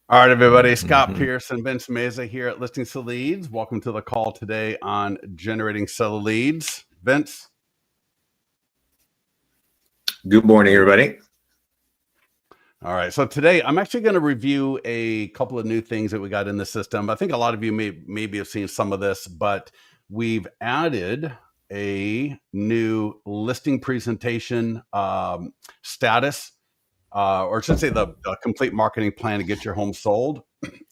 All right, everybody. Scott Pierce and Vince Meza here at Listings to Leads. Welcome to the call today on generating seller leads. Vince. Good morning, everybody. All right. So today I'm actually going to review a couple of new things that we got in the system. I think a lot of you maybe have seen some of this, but we've added a new listing presentation status, or I should say the complete marketing plan to get your home sold.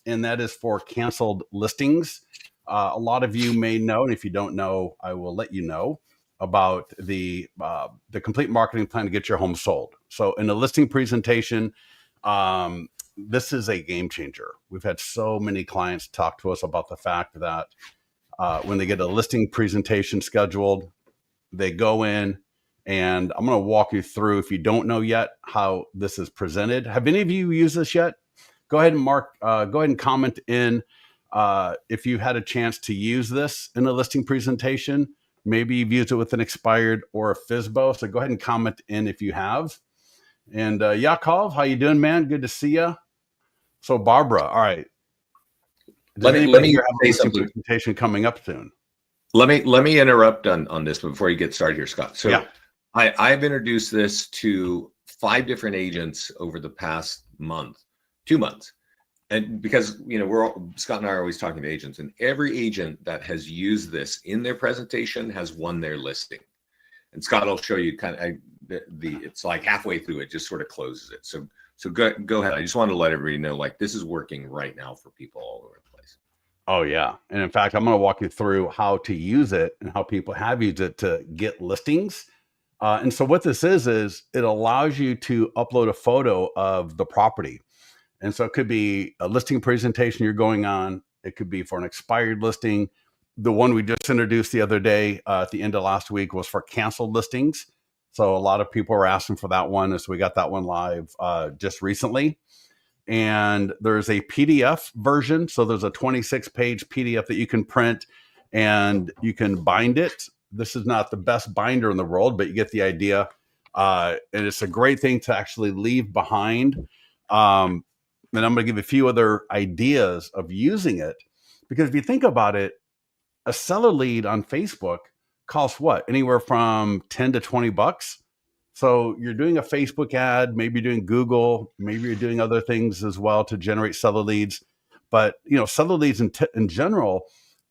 And that is for canceled listings. A lot of you may know, and if you don't know, I will let you know about the complete marketing plan to get your home sold. So in the listing presentation, this is a game changer. We've had so many clients talk to us about the fact that when they get a listing presentation scheduled, they go in, and I'm going to walk you through, if you don't know yet, how this is presented. Have any of you used this yet? Go ahead and go ahead and comment in if you had a chance to use this in a listing presentation. Maybe you've used it with an expired or a FSBO. So go ahead and comment in if you have. And Yakov, how you doing, man? Good to see you. So Barbara, all right. Let me have a say something. presentation coming up soon. Let me interrupt on this before you get started here, Scott. So yeah. I've introduced this to 5 different agents over the past month, 2 months. And because, Scott and I are always talking to agents, and every agent that has used this in their presentation has won their listing. And Scott will show you kind of it's like halfway through, it just sort of closes it. So go ahead. I just want to let everybody know, like, this is working right now for people all over the place. Oh yeah. And in fact, I'm going to walk you through how to use it and how people have used it to get listings. And so what this is it allows you to upload a photo of the property. And so it could be a listing presentation you're going on. It could be for an expired listing. The one we just introduced the other day at the end of last week was for canceled listings. So a lot of people were asking for that one. And so we got that one live just recently. And there's a PDF version. So there's a 26-page PDF that you can print and you can bind it. This is not the best binder in the world, but you get the idea. And it's a great thing to actually leave behind. And I'm going to give a few other ideas of using it, because if you think about it, a seller lead on Facebook costs what? Anywhere from 10 to 20 bucks. So you're doing a Facebook ad, maybe you're doing Google, maybe you're doing other things as well to generate seller leads. But, seller leads in general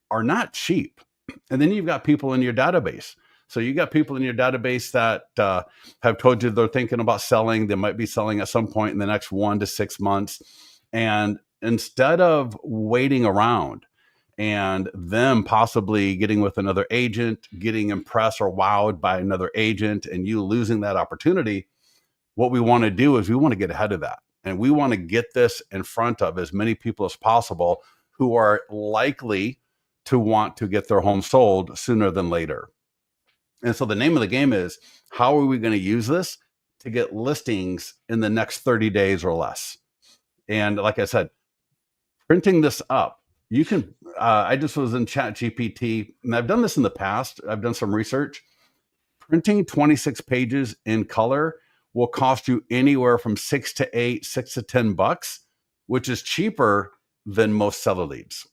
are not cheap. And then you've got people in your database. So you got people in your database that have told you they're thinking about selling. They might be selling at some point in the next 1 to 6 months. And instead of waiting around and them possibly getting with another agent, getting impressed or wowed by another agent, and you losing that opportunity, what we want to do is we want to get ahead of that. And we want to get this in front of as many people as possible who are likely to want to get their home sold sooner than later. And so the name of the game is, how are we going to use this to get listings in the next 30 days or less? And like I said, printing this up, you can, I just was in ChatGPT, and I've done this in the past. I've done some research. Printing 26 pages in color will cost you anywhere from 6 to 10 bucks, which is cheaper than most seller leads.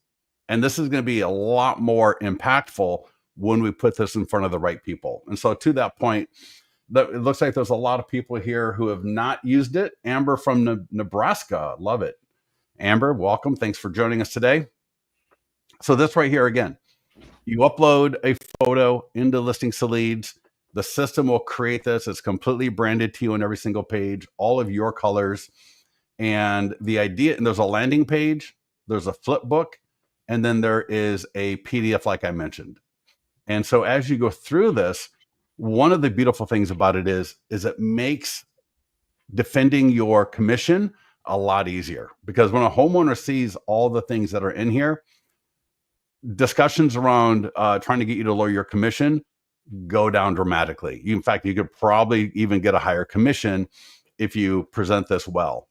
And this is going to be a lot more impactful when we put this in front of the right people. And so to that point, it looks like there's a lot of people here who have not used it. Amber from Nebraska, love it. Amber, welcome. Thanks for joining us today. So this right here, again, you upload a photo into Listings to Leads. The system will create this. It's completely branded to you on every single page, all of your colors. And the idea, and there's a landing page, there's a flip book, and then there is a PDF, like I mentioned. And so as you go through this, one of the beautiful things about it is it makes defending your commission a lot easier, because when a homeowner sees all the things that are in here, discussions around trying to get you to lower your commission go down dramatically. In fact, you could probably even get a higher commission if you present this well.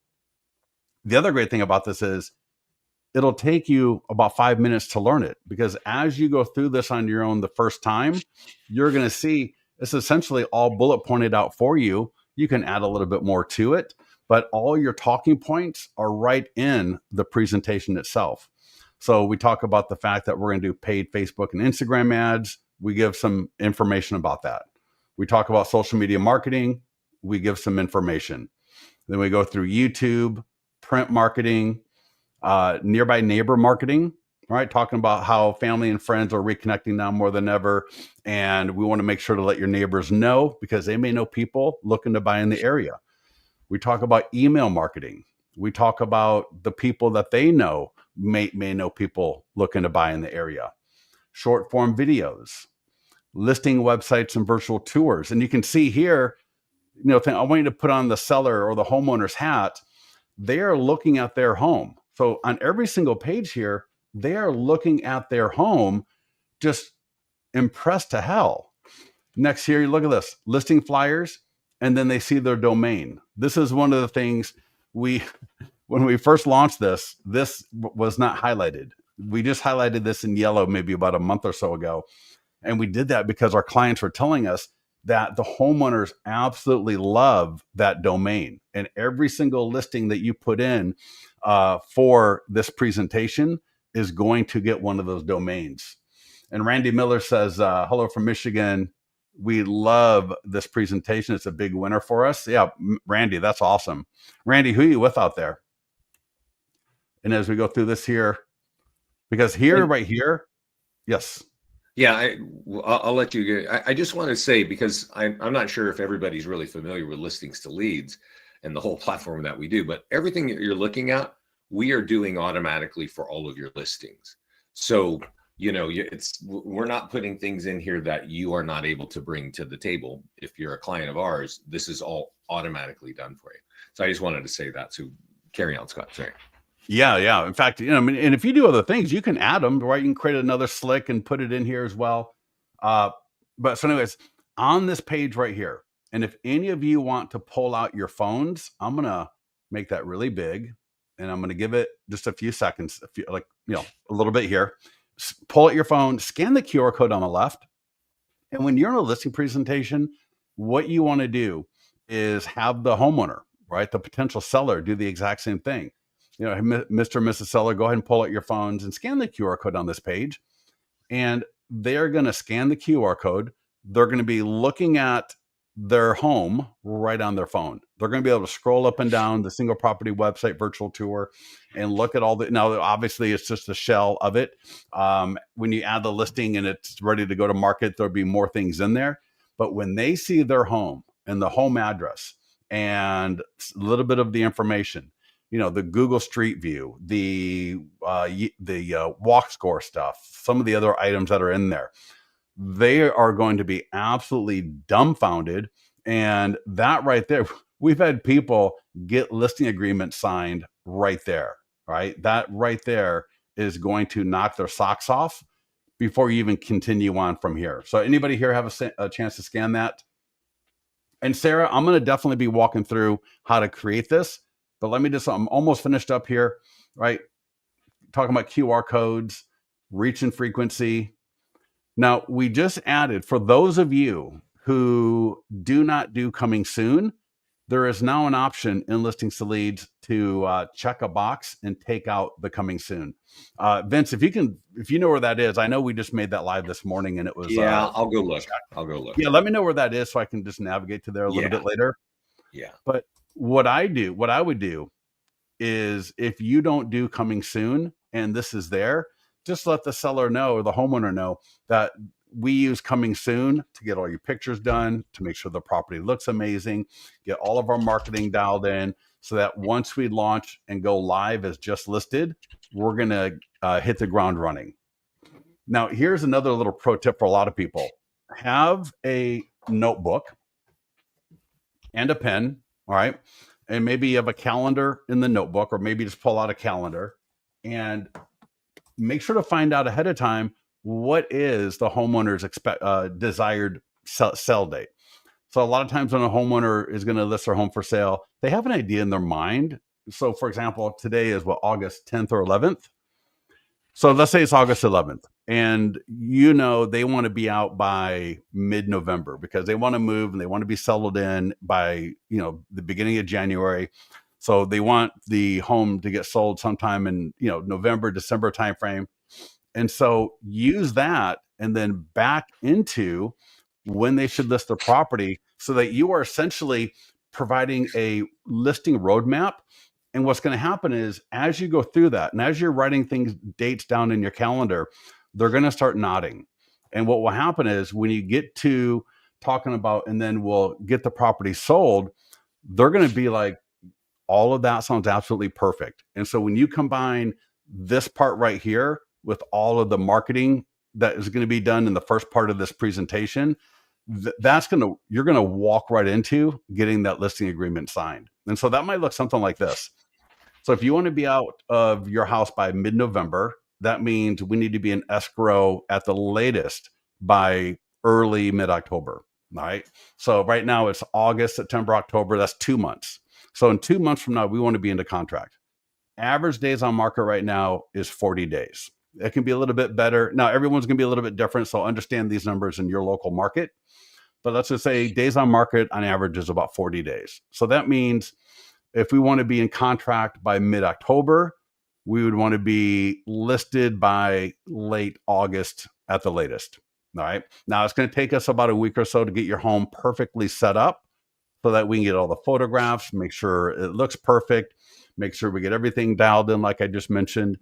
The other great thing about this is it'll take you about 5 minutes to learn it, because as you go through this on your own the first time, you're going to see it's essentially all bullet pointed out for you. You can add a little bit more to it, but all your talking points are right in the presentation itself. So we talk about the fact that we're going to do paid Facebook and Instagram ads. We give some information about that. We talk about social media marketing. We give some information. Then we go through YouTube, print marketing, nearby neighbor marketing, right? Talking about how family and friends are reconnecting now more than ever. And we want to make sure to let your neighbors know because they may know people looking to buy in the area. We talk about email marketing. We talk about the people that they know may know people looking to buy in the area. Short form videos, listing websites and virtual tours. And you can see here, I want you to put on the seller or the homeowner's hat. They are looking at their home. So on every single page here, they are looking at their home, just impressed to hell. Next here, you look at this, listing flyers, and then they see their domain. This is one of the things when we first launched this was not highlighted. We just highlighted this in yellow maybe about a month or so ago. And we did that because our clients were telling us that the homeowners absolutely love that domain. And every single listing that you put in for this presentation is going to get one of those domains. And Randy Miller says, hello from Michigan. We love this presentation. It's a big winner for us. Yeah, Randy, that's awesome. Randy, who are you with out there? And as we go through this here, because here, right here, yes. Yeah, I'll let you go. I just want to say, because I'm not sure if everybody's really familiar with Listings to Leads and the whole platform that we do, but everything that you're looking at, we are doing automatically for all of your listings. So, we're not putting things in here that you are not able to bring to the table. If you're a client of ours, this is all automatically done for you. So I just wanted to say that. So carry on, Scott. Sorry. Yeah. In fact, and if you do other things, you can add them, right? You can create another slick and put it in here as well. But so anyways, on this page right here, and if any of you want to pull out your phones, I'm going to make that really big and I'm going to give it just a few seconds, a little bit here. Pull out your phone, scan the QR code on the left. And when you're in a listing presentation, what you want to do is have the homeowner, right? The potential seller do the exact same thing. Mr. and Mrs. Seller, go ahead and pull out your phones and scan the QR code on this page. And they're going to scan the QR code. They're going to be looking at their home right on their phone. They're going to be able to scroll up and down the single property website virtual tour and look at all the, now obviously it's just a shell of it. When you add the listing and it's ready to go to market, there'll be more things in there. But when they see their home and the home address and a little bit of the information, the Google Street View, the walk score stuff, some of the other items that are in there, they are going to be absolutely dumbfounded. And that right there, we've had people get listing agreements signed right there, right? That right there is going to knock their socks off before you even continue on from here. So anybody here have a chance to scan that? And Sarah, I'm going to definitely be walking through how to create this. But I'm almost finished up here, right? Talking about QR codes, reach and frequency. Now, we just added, for those of you who do not do coming soon, there is now an option in Listings to Leads to check a box and take out the coming soon. Vince, if you know where that is, I know we just made that live this morning and it was. Yeah, I'll go look. Yeah, let me know where that is so I can just navigate to there a little bit later. Yeah. But what I would do is if you don't do coming soon and this is there, just let the seller know or the homeowner know that we use coming soon to get all your pictures done, to make sure the property looks amazing, get all of our marketing dialed in so that once we launch and go live as just listed, we're going to hit the ground running. Now, here's another little pro tip for a lot of people. Have a notebook and a pen, all right? And maybe you have a calendar in the notebook, or maybe just pull out a calendar and make sure to find out ahead of time what is the homeowner's desired sell date. So a lot of times when a homeowner is going to list their home for sale, they have an idea in their mind. So for example, today is August 10th or 11th. So let's say it's August 11th and they want to be out by mid-November because they want to move and they want to be settled in by, the beginning of January. So they want the home to get sold sometime in, November, December timeframe. And so use that and then back into when they should list the property so that you are essentially providing a listing roadmap. And what's going to happen is as you go through that and as you're writing dates down in your calendar, they're going to start nodding. And what will happen is when you get to talking about, and then we'll get the property sold, they're going to be like, all of that sounds absolutely perfect. And so when you combine this part right here with all of the marketing that is going to be done in the first part of this presentation, you're going to walk right into getting that listing agreement signed. And so that might look something like this. So if you want to be out of your house by mid-November, that means we need to be in escrow at the latest by early mid-October. All right. So right now it's August, September, October. That's 2 months. So in 2 months from now, we want to be into contract. Average days on market right now is 40 days. It can be a little bit better. Now, everyone's going to be a little bit different. So understand these numbers in your local market. But let's just say days on market on average is about 40 days. So that means if we want to be in contract by mid-October, we would want to be listed by late August at the latest. All right. Now it's going to take us about a week or so to get your home perfectly set up so that we can get all the photographs, make sure it looks perfect, make sure we get everything dialed in, like I just mentioned,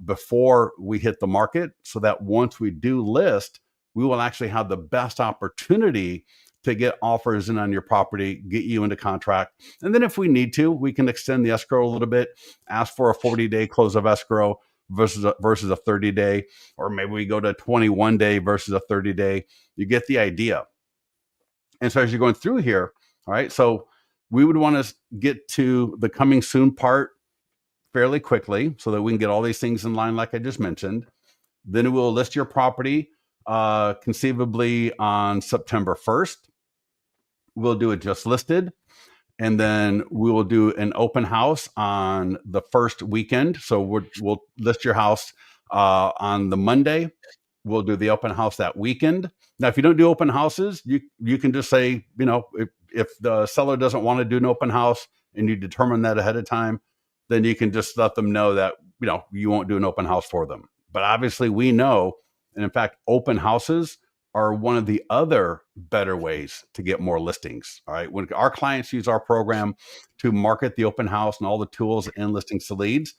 before we hit the market, so that once we do list, we will actually have the best opportunity to get offers in on your property, get you into contract. And then if we need to, we can extend the escrow a little bit, ask for a 40-day close of escrow versus a 30-day, or maybe we go to 21-day versus a 30-day. You get the idea. And so as you're going through here, all right, so we would want to get to the coming soon part fairly quickly so that we can get all these things in line like I just mentioned. Then we'll list your property conceivably on September 1st. We'll do it just listed. And then we will do an open house on the first weekend. So we'll list your house on the Monday. We'll do the open house that weekend. Now, if you don't do open houses, you can just say, if the seller doesn't want to do an open house and you determine that ahead of time, then you can just let them know that, you won't do an open house for them. But obviously we know, and in fact, open houses are one of the other better ways to get more listings. All right. When our clients use our program to market the open house and all the tools in Listings to Leads,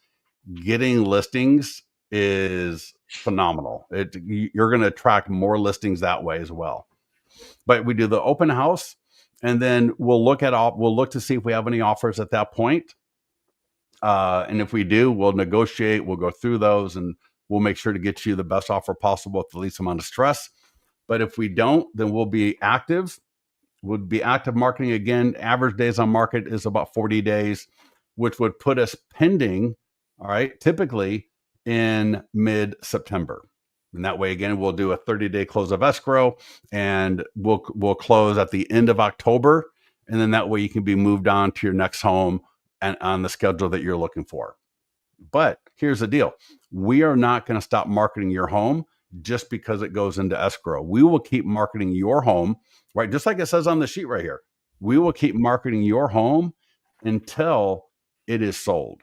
getting listings is phenomenal. You're going to attract more listings that way as well. But we do the open house, and then we'll look to see if we have any offers at that point. And if we do, we'll negotiate, we'll go through those, and we'll make sure to get you the best offer possible with the least amount of stress. But if we don't, then we'll be active. We'll be active marketing again. Average days on market is about 40 days, which would put us pending, all right, typically in mid-September. And that way, again, we'll do a 30-day close of escrow, and we'll close at the end of October. And then that way you can be moved on to your next home and on the schedule that you're looking for. But here's the deal. We are not going to stop marketing your home just because it goes into escrow. We will keep marketing your home, right? Just like it says on the sheet right here. We will keep marketing your home until it is sold.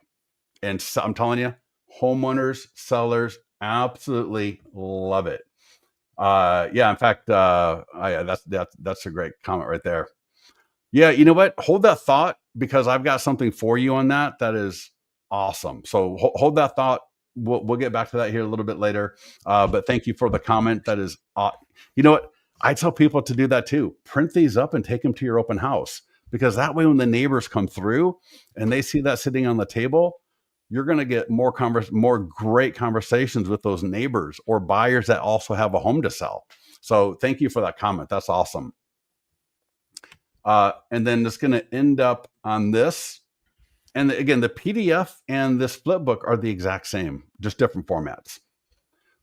And so, I'm telling you, homeowners, sellers absolutely love it. In fact, that's a great comment right there. Yeah, you know what? Hold that thought, because I've got something for you on that. That is awesome. So hold that thought. We'll get back to that here a little bit later. But thank you for the comment. That is, you know what? I tell people to do that too. Print these up and take them to your open house, because that way when the neighbors come through and they see that sitting on the table, you're going to get more great conversations with those neighbors or buyers that also have a home to sell. So thank you for that comment. That's awesome. And then it's going to end up on this. And again, the PDF and this flip book are the exact same, just different formats.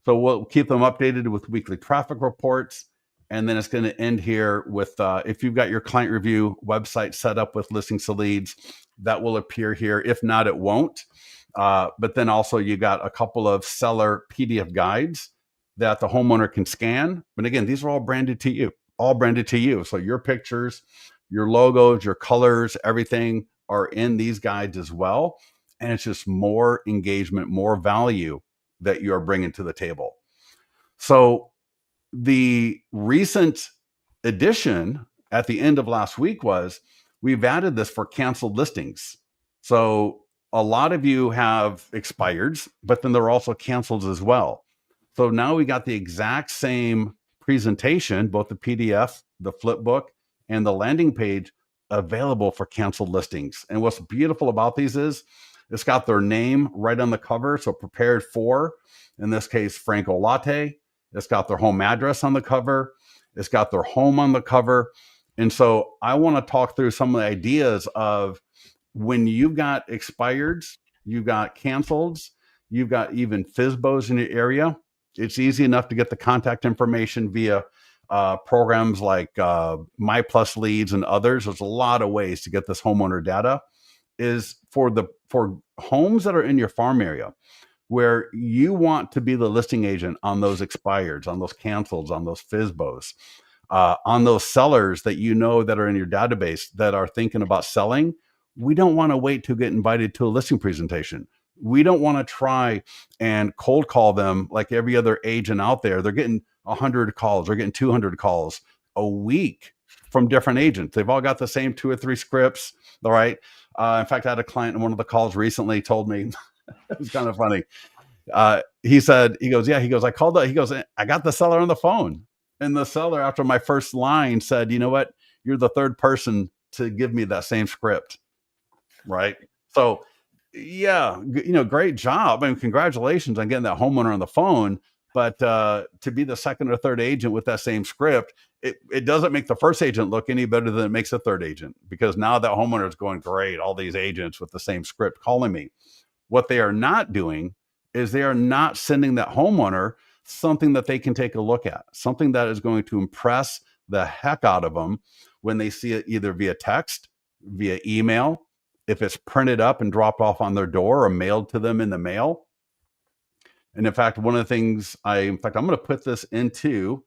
So we'll keep them updated with weekly traffic reports. And then it's going to end here with, if you've got your client review website set up with Listings to Leads, that will appear here. If not, it won't. But then also you got a couple of seller PDF guides that the homeowner can scan. But again, these are all branded to you, So your pictures, your logos, your colors, everything, are in these guides as well. And it's just more engagement, more value that you're bringing to the table. So the recent addition at the end of last week was we've added this for canceled listings. So a lot of you have expireds, but then there are also canceled as well. So now we got the exact same presentation, both the PDF, the flip book, and the landing page available for canceled listings. And what's beautiful about these is it's got their name right on the cover. So prepared for, in this case, Franco Latte. It's got their home address on the cover. It's got their home on the cover. And so I want to talk through some of the ideas of when you've got expireds, you've got canceleds, you've got even FSBOs in your area. It's easy enough to get the contact information via programs like My Plus Leads and others. There's a lot of ways to get this homeowner data. Is for homes that are in your farm area, where you want to be the listing agent on those expireds, on those cancels, on those FSBOs, on those sellers that you know that are in your database that are thinking about selling. We don't want to wait to get invited to a listing presentation. We don't want to try and cold call them like every other agent out there. They're getting 100 calls, they're getting 200 calls a week from different agents. They've all got the same 2 or 3 scripts. All right. In fact, I had a client in one of the calls recently told me, it was kind of funny. He goes, I got the seller on the phone. And the seller, after my first line, said, you know what? You're the third person to give me that same script. Right. So, yeah, great job. I mean, congratulations on getting that homeowner on the phone. But to be the second or third agent with that same script, it doesn't make the first agent look any better than it makes the third agent, because now that homeowner is going, great, all these agents with the same script calling me. What they are not doing is they are not sending that homeowner something that they can take a look at, something that is going to impress the heck out of them when they see it either via text, via email, if it's printed up and dropped off on their door or mailed to them in the mail. And in fact, one of the things I'm going to put this into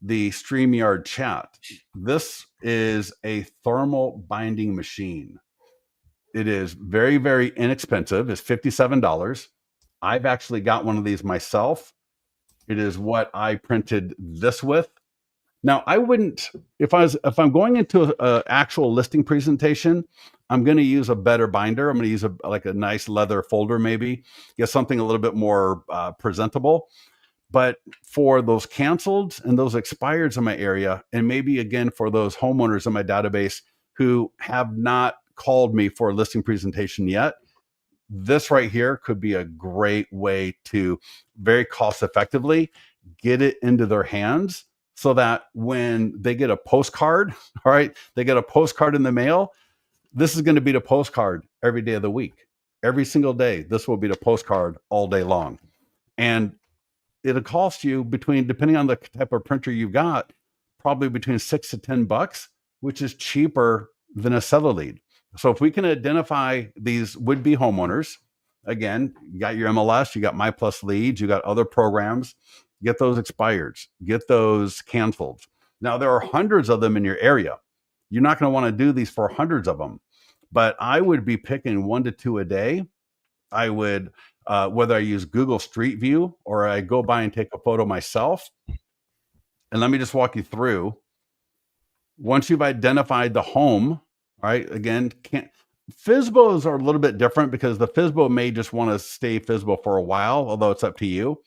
the StreamYard chat. This is a thermal binding machine. It is very, very inexpensive. It's $57. I've actually got one of these myself. It is what I printed this with. Now, I wouldn't, if I'm going into an actual listing presentation, I'm going to use a better binder. I'm going to use a nice leather folder, maybe get something a little bit more presentable. But for those canceled and those expireds in my area, and maybe again for those homeowners in my database who have not called me for a listing presentation yet, this right here could be a great way to very cost effectively get it into their hands, so that when they get a postcard, all right, they get a postcard in the mail. This is going to be the postcard every day of the week. Every single day, this will be the postcard all day long. And it'll cost you depending on the type of printer you've got, probably between $6 to $10, which is cheaper than a seller lead. So if we can identify these would-be homeowners, again, you got your MLS, you got My Plus Leads, you got other programs, get those expireds, get those canceled. Now, there are hundreds of them in your area. You're not going to want to do these for hundreds of them, but I would be picking 1 to 2 a day. I would, whether I use Google Street View or I go by and take a photo myself. And let me just walk you through. Once you've identified the home, right? Again, FSBOs are a little bit different because the FSBO may just want to stay FSBO for a while, although it's up to you.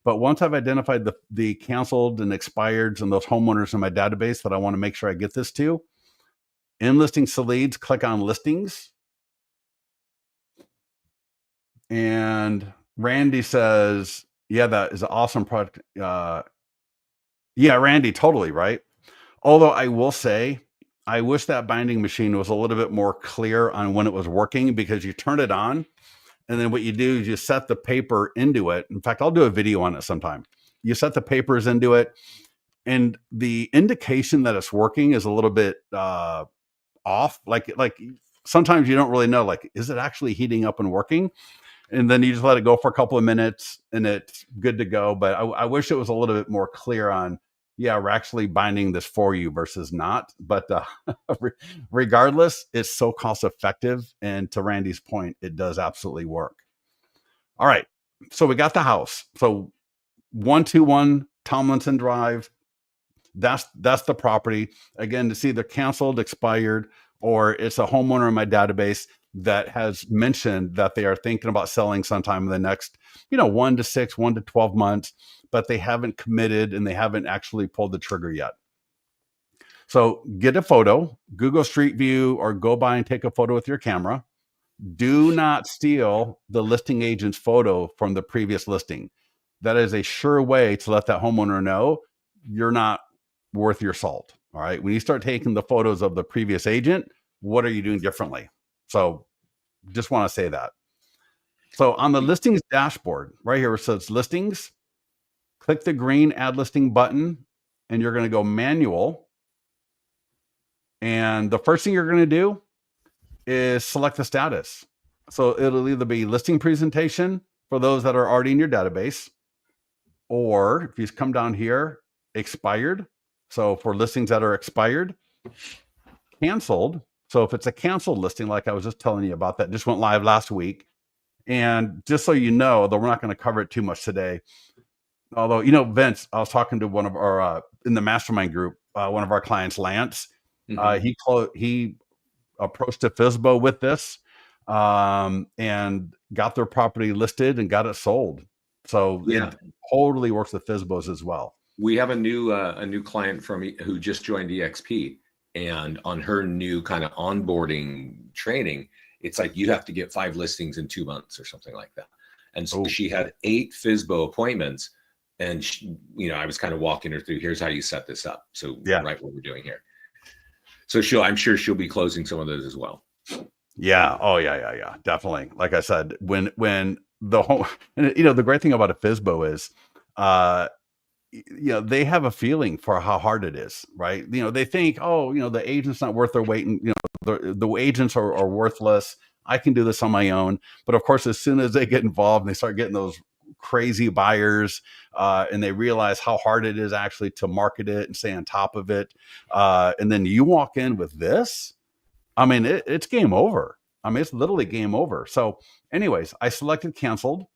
But once I've identified the canceled and expireds and those homeowners in my database that I want to make sure I get this to, in listing leads, click on listings. And Randy says, yeah, that is an awesome product. Yeah, Randy, totally right. Although I will say, I wish that binding machine was a little bit more clear on when it was working, because you turn it on and then what you do is you set the paper into it. In fact, I'll do a video on it sometime. You set the papers into it, and the indication that it's working is a little bit off. Like sometimes you don't really know, like, is it actually heating up and working? And then you just let it go for a couple of minutes and it's good to go. But I wish it was a little bit more clear on, yeah, we're actually binding this for you versus not. But regardless, it's so cost effective. And to Randy's point, it does absolutely work. All right. So we got the house. So 121 Tomlinson Drive. That's the property. Again, it's either canceled, expired, or it's a homeowner in my database that has mentioned that they are thinking about selling sometime in the next, 1 to 6, 1 to 12 months, but they haven't committed and they haven't actually pulled the trigger yet. So get a photo, Google Street View, or go by and take a photo with your camera. Do not steal the listing agent's photo from the previous listing. That is a sure way to let that homeowner know you're not worth your salt. All right. When you start taking the photos of the previous agent, what are you doing differently? So just want to say that. So on the listings dashboard right here, it says listings, click the green add listing button, and you're going to go manual. And the first thing you're going to do is select the status. So it'll either be listing presentation for those that are already in your database, or if you come down here, expired. So for listings that are expired, canceled. So if it's a canceled listing, like I was just telling you about, that just went live last week. And just so you know, though we're not going to cover it too much today, although, Vince, I was talking to one of our, in the mastermind group, one of our clients, Lance, he approached a FSBO with this, and got their property listed and got it sold. So it totally works with FSBOs as well. We have a new client who just joined EXP, and on her new kind of onboarding training, it's like you have to get 5 listings in 2 months or something like that. And so she had 8 FSBO appointments, and I was kind of walking her through, here's how you set this up. So right what we're doing here. So I'm sure she'll be closing some of those as well. Yeah. Oh yeah. Definitely. Like I said, when the whole, the great thing about a FSBO is, they have a feeling for how hard it is, right? They think, the agent's not worth their weight, and the agents are worthless. I can do this on my own. But of course, as soon as they get involved and they start getting those crazy buyers, and they realize how hard it is actually to market it and stay on top of it, and then you walk in with this, I mean, it's game over. I mean, it's literally game over. So anyways, I selected canceled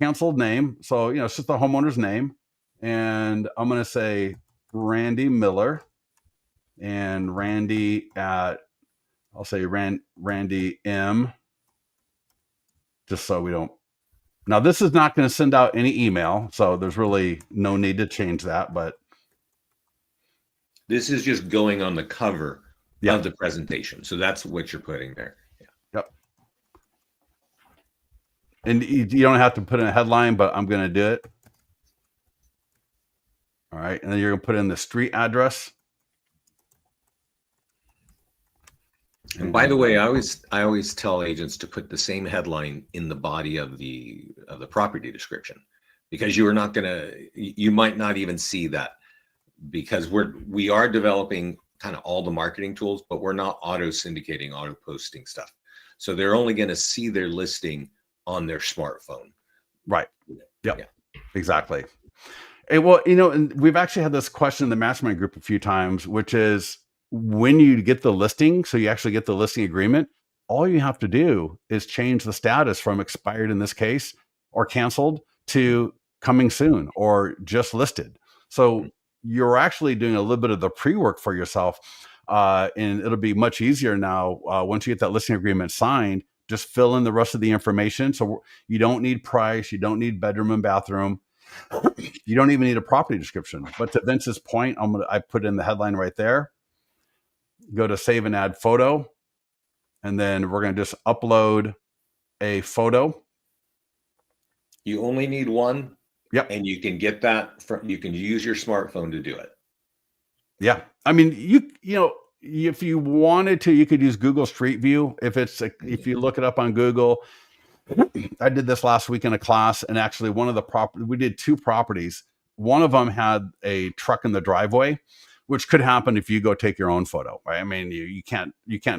name. So, it's just the homeowner's name. And I'm going to say Randy Miller, and Randy I'll say Randy M, just so we don't. Now, this is not going to send out any email, so there's really no need to change that. But this is just going on the cover of the presentation. So that's what you're putting there. Yep. And you don't have to put in a headline, but I'm going to do it. All right. And then you're going to put in the street address. And by the way, I always tell agents to put the same headline in the body of the property description, because you might not even see that, because we are developing kind of all the marketing tools, but we're not auto syndicating, auto posting stuff. So they're only going to see their listing on their smartphone. Right. Yep. Yeah. Exactly. Well, and we've actually had this question in the mastermind group a few times, which is, when you get the listing, so you actually get the listing agreement, all you have to do is change the status from expired in this case, or canceled, to coming soon, or just listed. So you're actually doing a little bit of the pre-work for yourself. And it'll be much easier now, once you get that listing agreement signed, just fill in the rest of the information. So you don't need price, you don't need bedroom and bathroom, you don't even need a property description. But to Vince's point, I put in the headline right there. Go to save and add photo, and then we're going to just upload a photo. You only need one. Yep. And you can get that you can use your smartphone to do it. Yeah. I mean, if you wanted to, you could use Google Street View. If you look it up on Google, I did this last week in a class, and actually we did 2 properties. One of them had a truck in the driveway. which could happen if you go take your own photo, right? I mean, you can't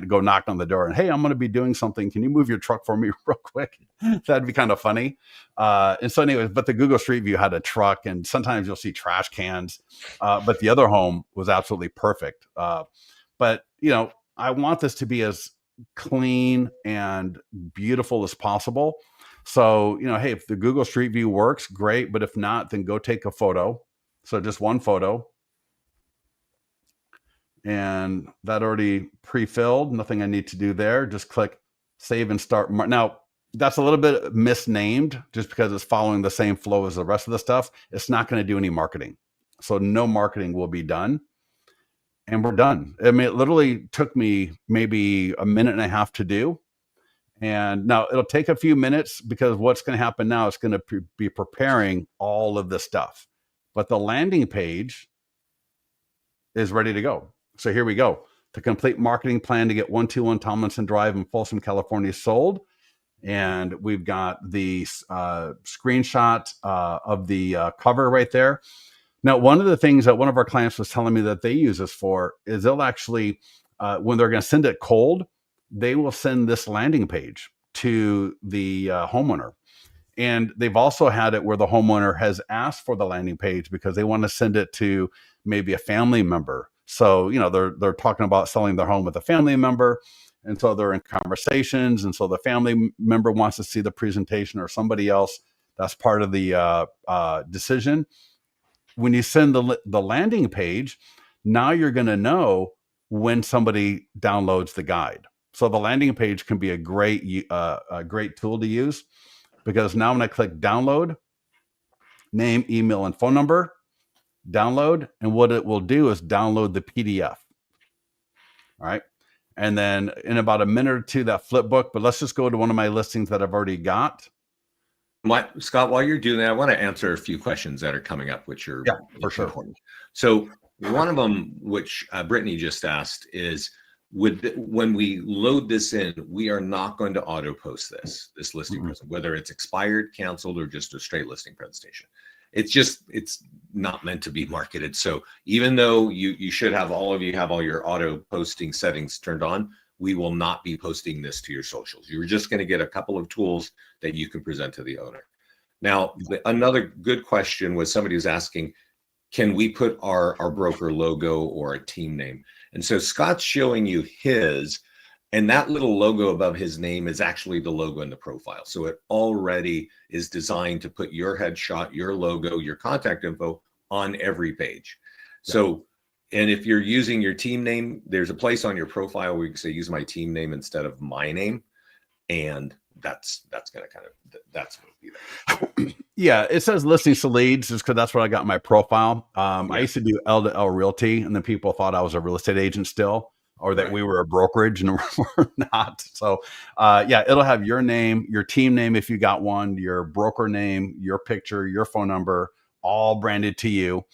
go knock on the door and, hey, I'm going to be doing something. Can you move your truck for me real quick? That'd be kind of funny. And so anyways, but the Google Street View had a truck, and sometimes you'll see trash cans. But the other home was absolutely perfect. But I want this to be as clean and beautiful as possible. So, hey, if the Google Street View works, great. But if not, then go take a photo. So just one photo. And that already pre-filled, nothing I need to do there. Just click save and start. Now, that's a little bit misnamed just because it's following the same flow as the rest of the stuff. It's not going to do any marketing. So no marketing will be done. And we're done. I mean, it literally took me maybe a minute and a half to do. And now it'll take a few minutes because what's going to happen now is going to be preparing all of this stuff. But the landing page is ready to go. So here we go. The complete marketing plan to get 121 Tomlinson Drive in Folsom, California sold. And we've got the screenshot of the cover right there. Now, one of the things that one of our clients was telling me that they use this for is they'll actually, when they're going to send it cold, they will send this landing page to the homeowner. And they've also had it where the homeowner has asked for the landing page because they want to send it to maybe a family member. So, they're talking about selling their home with a family member. And so they're in conversations. And so the family member wants to see the presentation, or somebody else that's part of the decision. When you send the landing page, now you're going to know when somebody downloads the guide. So the landing page can be a great tool to use, because now when I click download, name, email, and phone number, download, and what it will do is download the PDF. All right. And then in about a minute or two, that flip book, but let's just go to one of my listings that I've already got. Scott, while you're doing that, I want to answer a few questions that are coming up, which are for sure important. So one of them, which Brittany just asked, is when we load this in, we are not going to auto post this listing presentation, whether it's expired, canceled, or just a straight listing presentation. It's not meant to be marketed. So even though you should have all your auto posting settings turned on, we will not be posting this to your socials. You're just going to get a couple of tools that you can present to the owner. Now, another good question was somebody was asking, can we put our broker logo or a team name? And so Scott's showing you his, and that little logo above his name is actually the logo in the profile. So it already is designed to put your headshot, your logo, your contact info on every page. So, and if you're using your team name, there's a place on your profile where you can say, use my team name instead of my name. And that's going to that's going to be there. Yeah, it says listings to leads just because that's what I got in my profile. I used to do L2L Realty, and then people thought I was a real estate agent still, or that we were a brokerage, and we're not. So it'll have your name, your team name if you got one, your broker name, your picture, your phone number, all branded to you,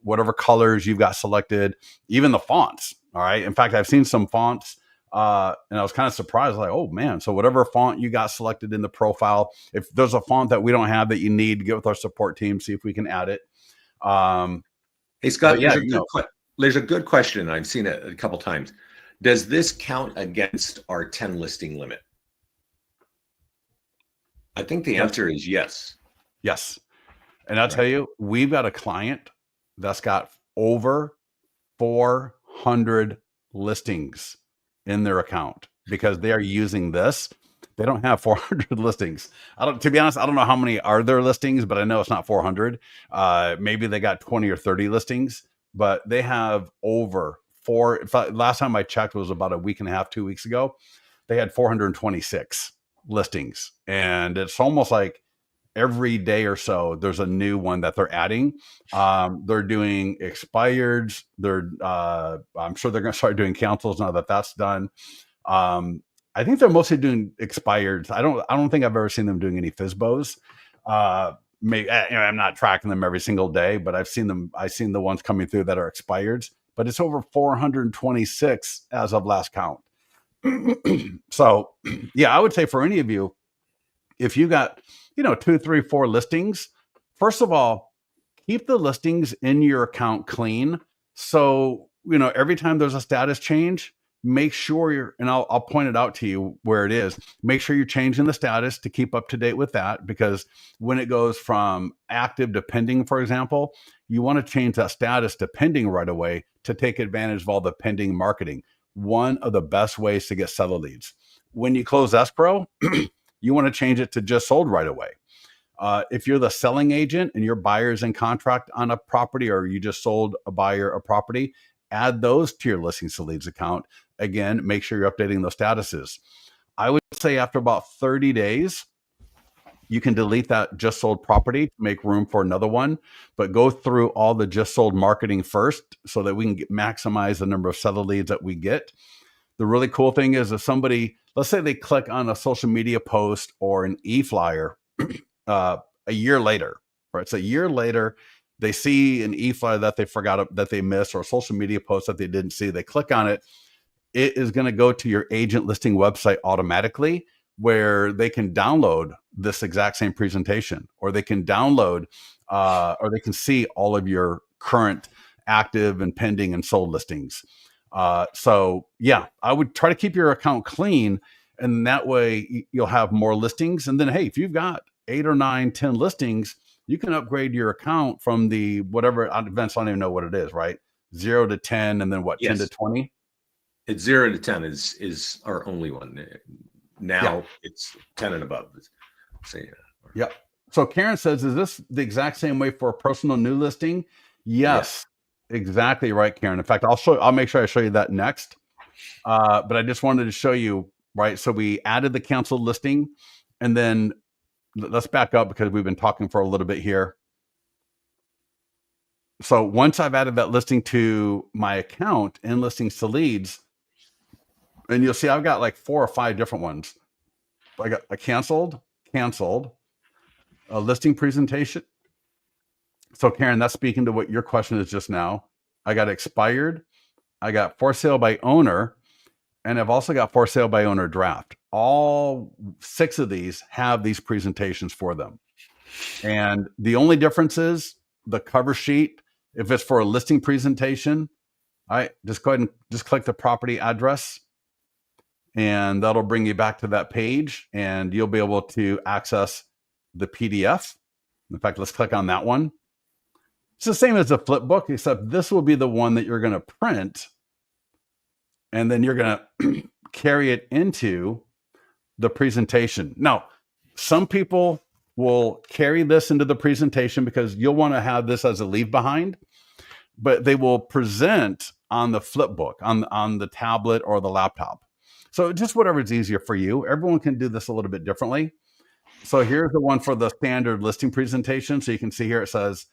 whatever colors you've got selected, even the fonts. All right. In fact, I've seen some fonts and I was kind of surprised, like, oh man. So whatever font you got selected in the profile, if there's a font that we don't have that you need, to get with our support team, see if we can add it. Hey, Scott, there's a good question. I've seen it a couple times. Does this count against our 10 listing limit? I think the answer is yes. Yes. And I'll tell you, we've got a client that's got over 400 listings in their account because they are using this. They don't have 400 listings. To be honest, I don't know how many are their listings, but I know it's not 400. Maybe they got 20 or 30 listings, but they have over last time I checked was about a week and a half, 2 weeks ago. They had 426 listings. And it's almost like every day or so, there's a new one that they're adding. They're doing expireds. I'm sure they're going to start doing cancels now that that's done. I think they're mostly doing expireds. I don't think I've ever seen them doing any FSBOs. Maybe I'm not tracking them every single day, but I've seen them. I've seen the ones coming through that are expireds. But it's over 426 as of last count. So, yeah, I would say for any of you, if you got 2, 3, 4 listings, first of all, keep the listings in your account clean So, every time there's a status change, make sure and I'll point it out to you where it is. Make sure you're changing the status to keep up to date with that, because when it goes from active to pending, for example, you want to change that status to pending right away to take advantage of all the pending marketing. One of the best ways to get seller leads. When you close escrow, you want to change it to just sold right away. If you're the selling agent and your buyer's in contract on a property, or you just sold a buyer a property, add those to your listings to leads account. Again, make sure you're updating those statuses. I would say after about 30 days, you can delete that just sold property to make room for another one, but go through all the just sold marketing first so that we can maximize the number of seller leads that we get. The really cool thing is, if somebody, let's say they click on a social media post or an e-flyer a year later, right? So a year later, they see an e-flyer that they forgot, that they missed, or a social media post that they didn't see. They click on it. It is going to go to your agent listing website automatically, where they can download this exact same presentation, or they can download, or they can see all of your current active and pending and sold listings. So yeah, I would try to keep your account clean, and that way you'll have more listings. And then, hey, if you've got 8 or 9, 10 listings, you can upgrade your account from the whatever events. I don't even know what it is, right? 0 to 10, and then what? Yes. 10 to 20. It's 0 to 10 is our only one. Now it's 10 and above. So, yeah. So Karen says, is this the exact same way for a personal new listing? Yes. Exactly right, Karen. In fact, I'll make sure I show you that next. But I just wanted to show you, right? So we added the canceled listing, and then let's back up because we've been talking for a little bit here. So once I've added that listing to my account in listings to leads, and you'll see I've got like 4 or 5 different ones. I got a canceled, a listing presentation. So Karen, that's speaking to what your question is just now. I got expired, I got for sale by owner, and I've also got for sale by owner draft. All 6 of these have these presentations for them. And the only difference is the cover sheet. If it's for a listing presentation, all right, just go ahead and just click the property address, and that'll bring you back to that page, and you'll be able to access the PDF. In fact, let's click on that one. It's the same as a flip book, except this will be the one that you're going to print, and then you're going to carry it into the presentation. Now, some people will carry this into the presentation because you'll want to have this as a leave behind, but they will present on the flip book, on the tablet or the laptop. So just whatever's easier for you. Everyone can do this a little bit differently. So here's the one for the standard listing presentation. So you can see here it says,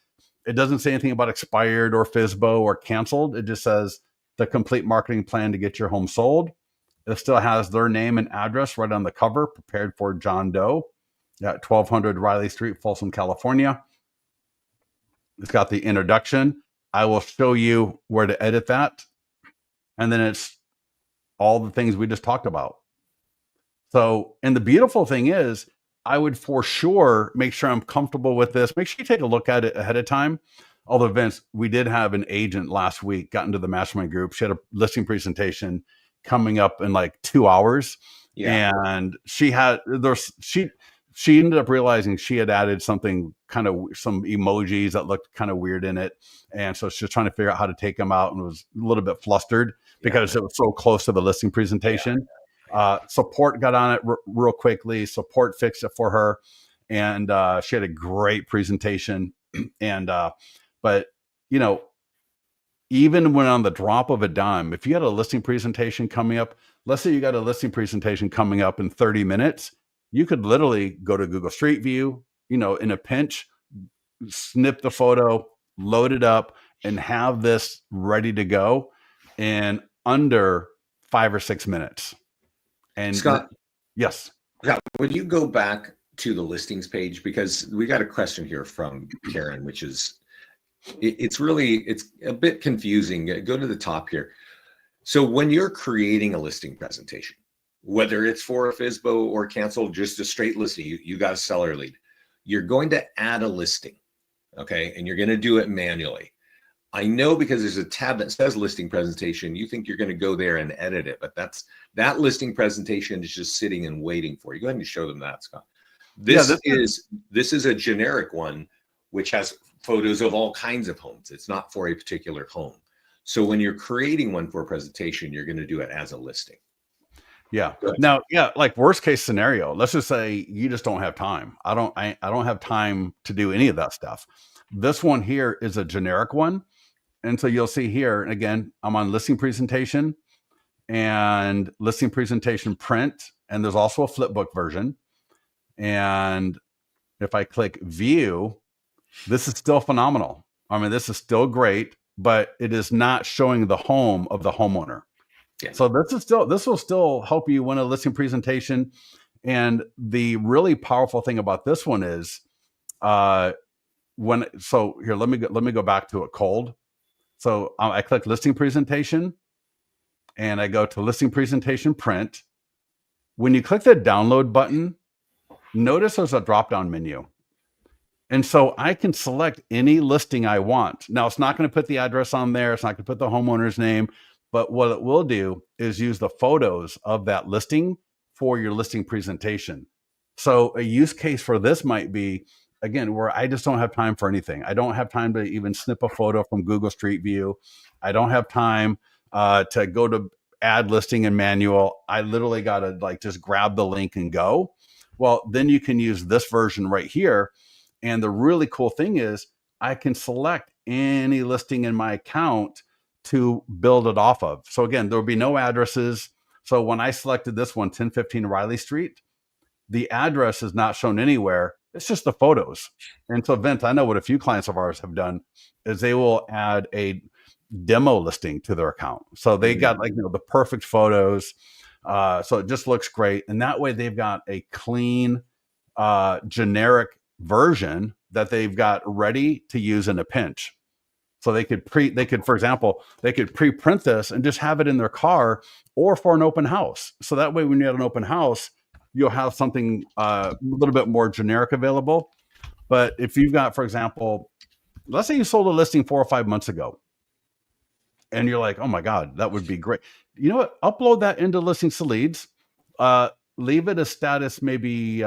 it doesn't say anything about expired or FSBO or canceled. It just says the complete marketing plan to get your home sold. It still has their name and address right on the cover, prepared for John Doe at 1200 Riley Street, Folsom, California. It's got the introduction. I will show you where to edit that. And then it's all the things we just talked about. So, and the beautiful thing is, I would for sure make sure I'm comfortable with this. Make sure you take a look at it ahead of time. Although, Vince, we did have an agent last week got into the mastermind group. She had a listing presentation coming up in like 2 hours. Yeah. And she ended up realizing she had added something some emojis that looked kind of weird in it. And so she was trying to figure out how to take them out, and was a little bit flustered because it was so close to the listing presentation. Support got on it real quickly. Support fixed it for her. And she had a great presentation. And, but even when on the drop of a dime, if you had a listing presentation coming up, let's say you got a listing presentation coming up in 30 minutes, you could literally go to Google Street View, in a pinch, snip the photo, load it up, and have this ready to go in under 5 or 6 minutes. And Scott, yes. Yeah, when you go back to the listings page, because we got a question here from Karen, which is, it's a bit confusing. Go to the top here. So when you're creating a listing presentation, whether it's for a FSBO or cancel, just a straight listing, you got a seller lead, you're going to add a listing, okay? And you're going to do it manually. I know because there's a tab that says listing presentation. You think you're going to go there and edit it, but that listing presentation is just sitting and waiting for you. Go ahead and show them that, Scott. This is a generic one, which has photos of all kinds of homes. It's not for a particular home. So when you're creating one for a presentation, you're going to do it as a listing. Yeah. Now, yeah, like worst case scenario, let's just say you just don't have time. I don't have time to do any of that stuff. This one here is a generic one. And so you'll see here, and again, I'm on listing presentation and listing presentation print. And there's also a flipbook version. And if I click view, this is still phenomenal. I mean, this is still great, but it is not showing the home of the homeowner. Yeah. So this will still help you win a listing presentation. And the really powerful thing about this one is here, let me go back to it cold. So I click listing presentation and I go to listing presentation print. When you click the download button, notice there's a drop-down menu. And so I can select any listing I want. Now, it's not going to put the address on there. It's not going to put the homeowner's name. But what it will do is use the photos of that listing for your listing presentation. So a use case for this might be, again, where I just don't have time for anything. I don't have time to even snip a photo from Google Street View. I don't have time to go to add listing in manual. I literally got to like just grab the link and go. Well, then you can use this version right here. And the really cool thing is I can select any listing in my account to build it off of. So again, there will be no addresses. So when I selected this one, 1015 Riley Street, the address is not shown anywhere. It's just the photos. And so Vince, I know what a few clients of ours have done is they will add a demo listing to their account. So they got like, the perfect photos. So it just looks great. And that way they've got a clean, generic version that they've got ready to use in a pinch. So they could, for example, they could pre-print this and just have it in their car or for an open house. So that way, when you have an open house, you'll have something a little bit more generic available. But if you've got, for example, let's say you sold a listing 4 or 5 months ago and you're like, oh my God, that would be great. You know what? Upload that into Listings to Leads. Leave it as status, maybe,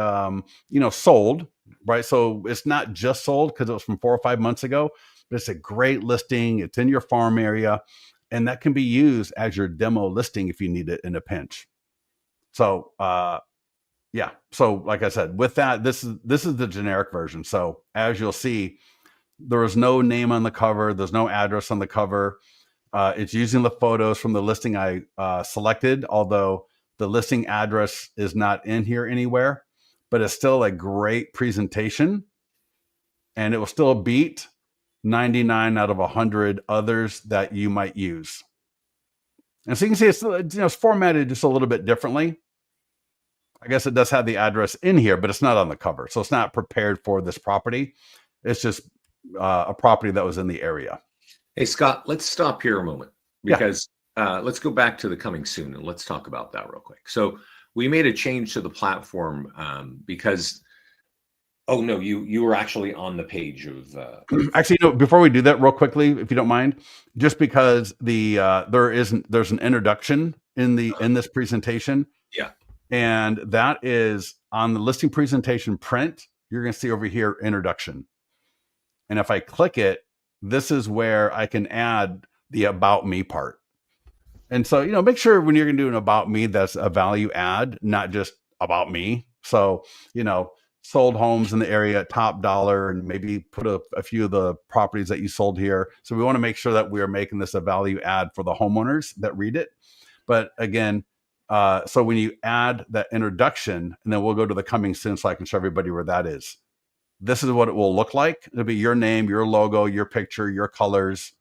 sold, right? So it's not just sold because it was from 4 or 5 months ago, but it's a great listing. It's in your farm area, and that can be used as your demo listing if you need it in a pinch. So, yeah. So like I said, with that, this is the generic version. So as you'll see, there is no name on the cover. There's no address on the cover. It's using the photos from the listing I selected, although the listing address is not in here anywhere, but it's still a great presentation, and it will still beat 99 out of 100 others that you might use. And so you can see it's formatted just a little bit differently. I guess it does have the address in here, but it's not on the cover. So it's not prepared for this property. It's just a property that was in the area. Hey, Scott, let's stop here a moment because let's go back to the coming soon and let's talk about that real quick. So we made a change to the platform because, oh no, you were actually on the page of. Actually, before we do that real quickly, if you don't mind, just because there's an introduction in this presentation. Yeah. And that is on the listing presentation print. You're going to see over here, introduction. And if I click it, this is where I can add the about me part. And so, make sure when you're going to do an about me, that's a value add, not just about me. So, sold homes in the area at top dollar, and maybe put a few of the properties that you sold here. So we want to make sure that we are making this a value add for the homeowners that read it. But again, so when you add that introduction, and then we'll go to the coming soon so I can show everybody where that is. This is what it will look like. It'll be your name, your logo, your picture, your colors,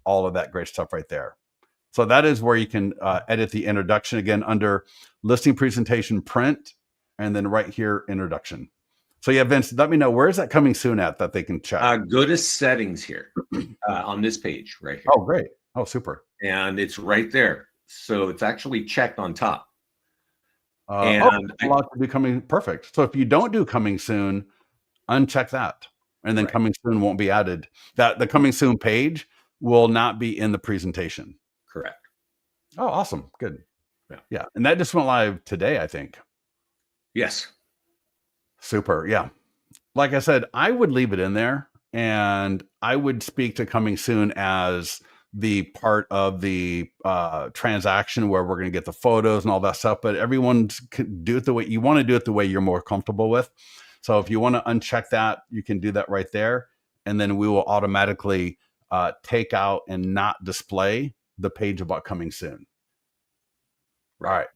all of that great stuff right there. So that is where you can edit the introduction, again, under listing presentation print, and then right here, introduction. So yeah, Vince, let me know, where is that coming soon at that they can check? Go to settings here on this page right here. Oh, great. Oh, super. And it's right there. So it's actually checked on top. And a lot to do coming perfect. So if you don't do coming soon, uncheck that, and then coming soon won't be added. That the coming soon page, will not be in the presentation. Correct. Oh, awesome. Good. Yeah. Yeah. And that just went live today, I think. Yes. Super. Yeah. Like I said, I would leave it in there, and I would speak to coming soon as the part of the transaction where we're going to get the photos and all that stuff. But everyone can do it the way you want to do it, the way you're more comfortable with. So if you want to uncheck that, you can do that right there. And then we will automatically take out and not display the page about coming soon. All right.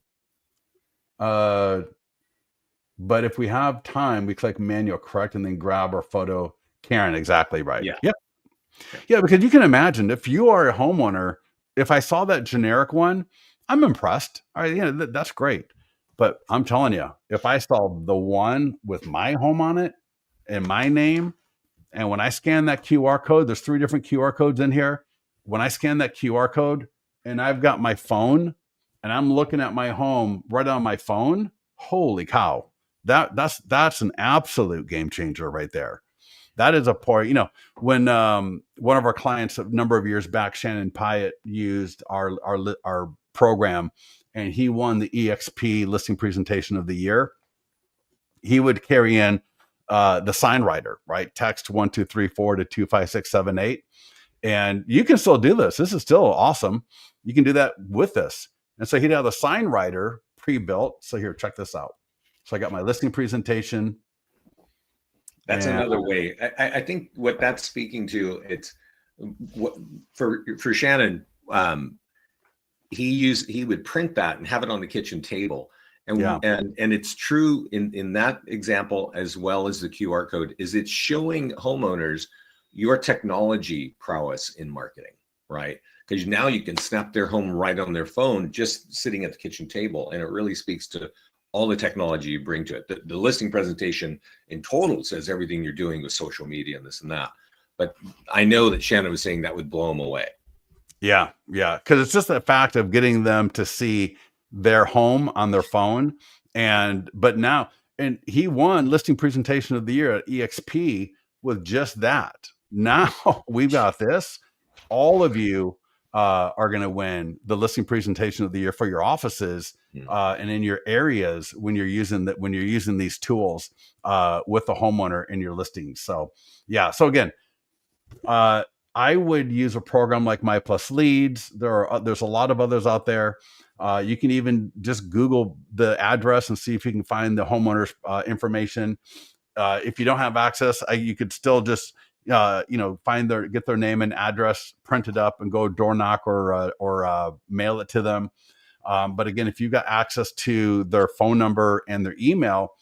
But if we have time, we click manual correct and then grab our photo. Karen, exactly right. Yeah. Yep. Yeah, because you can imagine if you are a homeowner, if I saw that generic one, I'm impressed. All right, that's great. But I'm telling you, if I saw the one with my home on it and my name, and when I scan that QR code, there's 3 different QR codes in here. When I scan that QR code and I've got my phone and I'm looking at my home right on my phone, holy cow. That's an absolute game changer right there. That is a point, when one of our clients a number of years back, Shannon Pyatt, used our program, and he won the EXP listing presentation of the year. He would carry in the sign writer, right? Text 1234 to 25678. And you can still do this. This is still awesome. You can do that with this. And so he'd have the sign writer pre-built. So here, check this out. So I got my listing presentation. That's another way. I think what that's speaking to, it's what for Shannon, he would print that and have it on the kitchen table. And it's true in that example, as well as the QR code, is it's showing homeowners your technology prowess in marketing, right? Because now you can snap their home right on their phone, just sitting at the kitchen table. And it really speaks to all the technology you bring to it. The listing presentation in total says everything you're doing with social media and this and that. But I know that Shannon was saying that would blow them away. Yeah. Because it's just the fact of getting them to see their home on their phone. And he won listing presentation of the year at EXP with just that. Now we've got this. All of you are going to win the listing presentation of the year for your offices and in your areas when you're using these tools with the homeowner in your listings. So yeah. So again, I would use a program like My Plus Leads. There's a lot of others out there. You can even just Google the address and see if you can find the homeowner's information. If you don't have access, you could still just get their name and address printed up and go door knock or mail it to them. But again, if you've got access to their phone number and their email,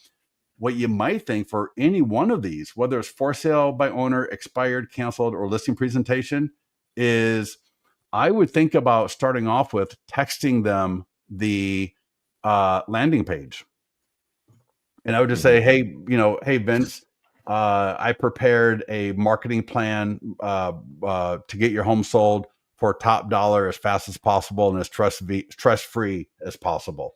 what you might think for any one of these, whether it's for sale by owner, expired, canceled, or listing presentation, is I would think about starting off with texting them the landing page. And I would just say, hey, Vince, I prepared a marketing plan to get your home sold for top dollar as fast as possible and as stress-free as possible.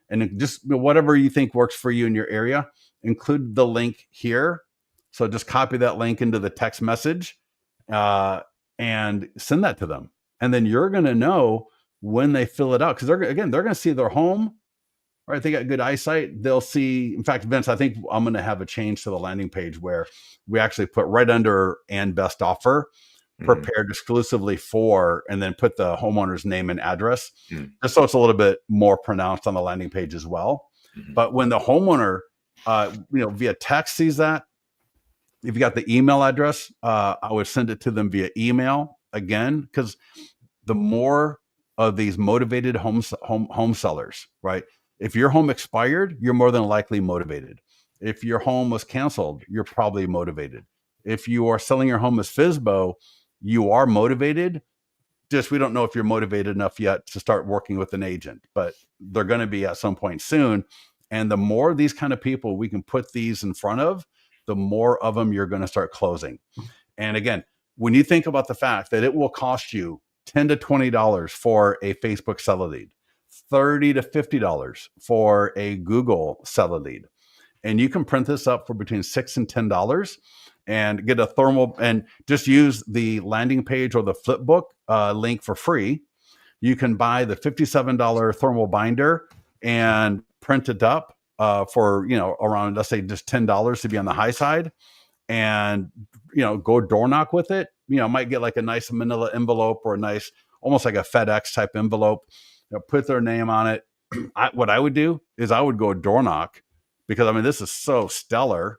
And just whatever you think works for you in your area, include the link here. So just copy that link into the text message and send that to them. And then you're going to know when they fill it out. Because they're going to see their home, right? They got good eyesight. They'll see, in fact, Vince, I think I'm going to have a change to the landing page where we actually put right under and best offer, prepared exclusively for, and then put the homeowner's name and address, just so it's a little bit more pronounced on the landing page as well. But when the homeowner, via text sees that, if you got the email address, I would send it to them via email again, because the more of these motivated home sellers, right? If your home expired, you're more than likely motivated. If your home was canceled, you're probably motivated. If you are selling your home as FSBO, you are motivated. Just we don't know if you're motivated enough yet to start working with an agent, but they're going to be at some point soon. And the more of these kind of people we can put these in front of, the more of them you're going to start closing. And again, when you think about the fact that it will cost you $10 to $20 for a Facebook seller lead, $30 to $50 for a Google seller lead, and you can print this up for between $6 and $10, and get a thermal, and just use the landing page or the flipbook link for free. You can buy the $57 thermal binder and print it up for, around, let's say, just $10 to be on the high side, and go door knock with it. Might get like a nice manila envelope or a nice, almost like a FedEx type envelope, put their name on it. What I would do is I would go door knock, because I mean, this is so stellar.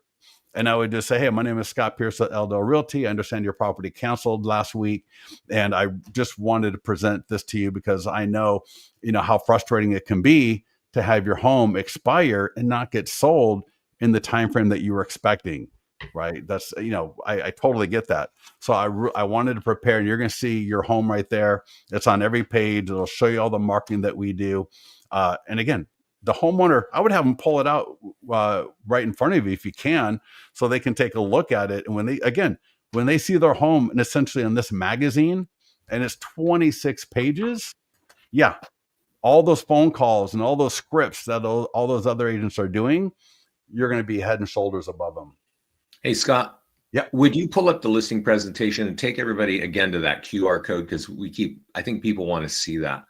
And I would just say, hey, my name is Scott Pierce at Eldell Realty. I understand your property canceled last week, and I just wanted to present this to you because I know, how frustrating it can be to have your home expire and not get sold in the time frame that you were expecting. Right? That's, I totally get that. So I wanted to prepare, and you're going to see your home right there. It's on every page. It'll show you all the marketing that we do. And again, the homeowner, I would have them pull it out right in front of you if you can, so they can take a look at it. And when they see their home and essentially in this magazine, and it's 26 pages, yeah, all those phone calls and all those scripts that all those other agents are doing, you're going to be head and shoulders above them. Hey, Scott. Yeah. Would you pull up the listing presentation and take everybody again to that QR code? Because I think people want to see that.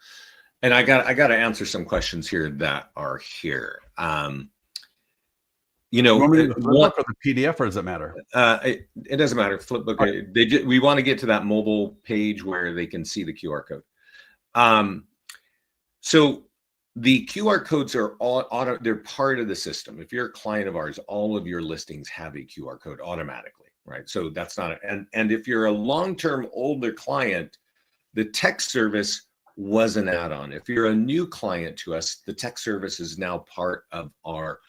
And I got to answer some questions here that are here. You want me to flipbook or the PDF, or does it matter? It doesn't matter. Flipbook. Right. We want to get to that mobile page where they can see the QR code. So the QR codes are they're part of the system. If you're a client of ours, all of your listings have a QR code automatically, right? So that's not and if you're a long-term older client, the text service was an add-on. If you're a new client to us, the text service is now part of our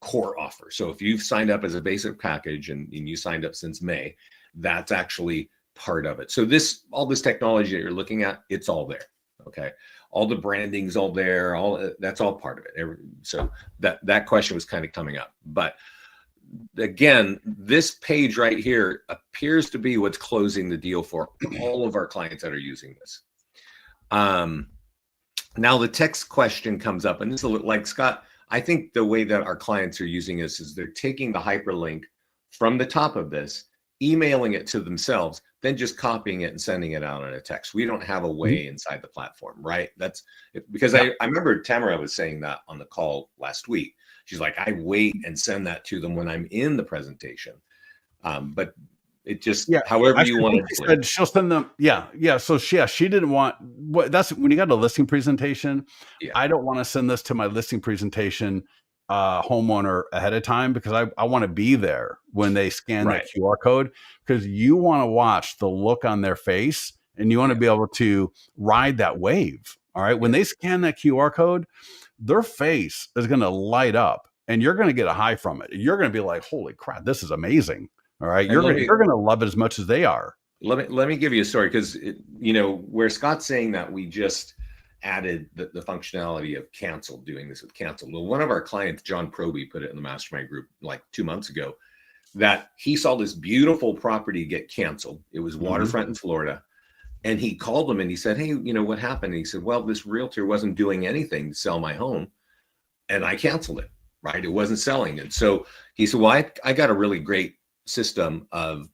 core offer. So if you've signed up as a basic package and you signed up since May, that's actually part of it. So all this technology that you're looking at, it's all there. Okay. All the branding's all there. That's all part of it. So that question was kind of coming up. But again, this page right here appears to be what's closing the deal for all of our clients that are using this. Now the text question comes up, and this is like, Scott, I think the way that our clients are using this is they're taking the hyperlink from the top of this, emailing it to themselves, then just copying it and sending it out in a text. We don't have a way inside the platform, right? That's because I remember Tamara was saying that on the call last week. She's like, I wait and send that to them when I'm in the presentation. But it just, however you want to. She'll send them. Yeah. So she didn't want. That's when you got a listing presentation. Yeah. I don't want to send this to my listing presentation homeowner ahead of time, because I want to be there when they scan that QR code, because you want to watch the look on their face, and you want to be able to ride that wave. All right. When they scan that QR code, their face is going to light up, and you're going to get a high from it. You're going to be like, holy crap, this is amazing. All right. You're going to love it as much as they are. Let me give you a story, because where Scott's saying that we just added the functionality of cancel, doing this with cancel. Well, one of our clients, John Proby, put it in the mastermind group like 2 months ago, that he saw this beautiful property get canceled. It was waterfront in Florida. And he called them and he said, hey, what happened? And he said, well, this realtor wasn't doing anything to sell my home, and I canceled it, right? It wasn't selling. And so he said, well, I got a really great system of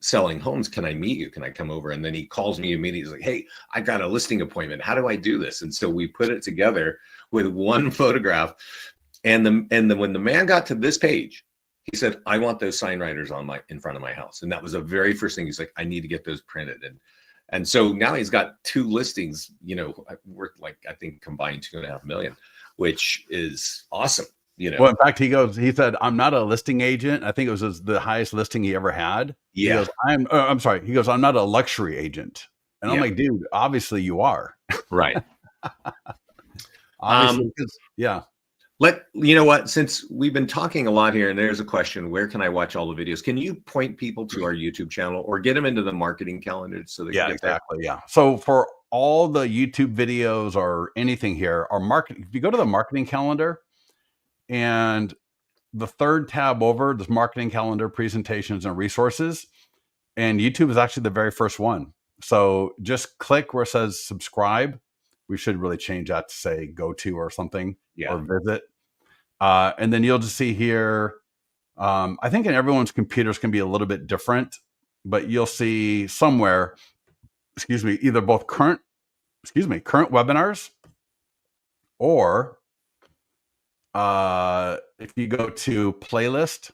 selling homes. Can I meet you? Can I come over? And then he calls me immediately. He's like, hey, I've got a listing appointment. How do I do this? And so we put it together with one photograph. And then when the man got to this page, he said, I want those sign writers in front of my house. And that was the very first thing. He's like, I need to get those printed. And so now he's got 2 listings, worth like, I think combined $2.5 million, which is awesome. Well, in fact, he said, I'm not a listing agent. I think it was the highest listing he ever had. Yeah. He goes, I'm sorry. He goes, I'm not a luxury agent. And I'm like, dude, obviously you are. Right. Obviously, yeah. You know what, since we've been talking a lot here, and there's a question, where can I watch all the videos? Can you point people to our YouTube channel or get them into the marketing calendar so they can get exactly. There? Yeah. So for all the YouTube videos or anything here, if you go to the marketing calendar, and the third tab over, this marketing calendar, presentations and resources, and YouTube is actually the very first one. So just click where it says subscribe. We should really change that to say go to or something, or visit. And then you'll just see here, I think in everyone's computers can be a little bit different, but you'll see somewhere, either both current webinars, or if you go to playlist,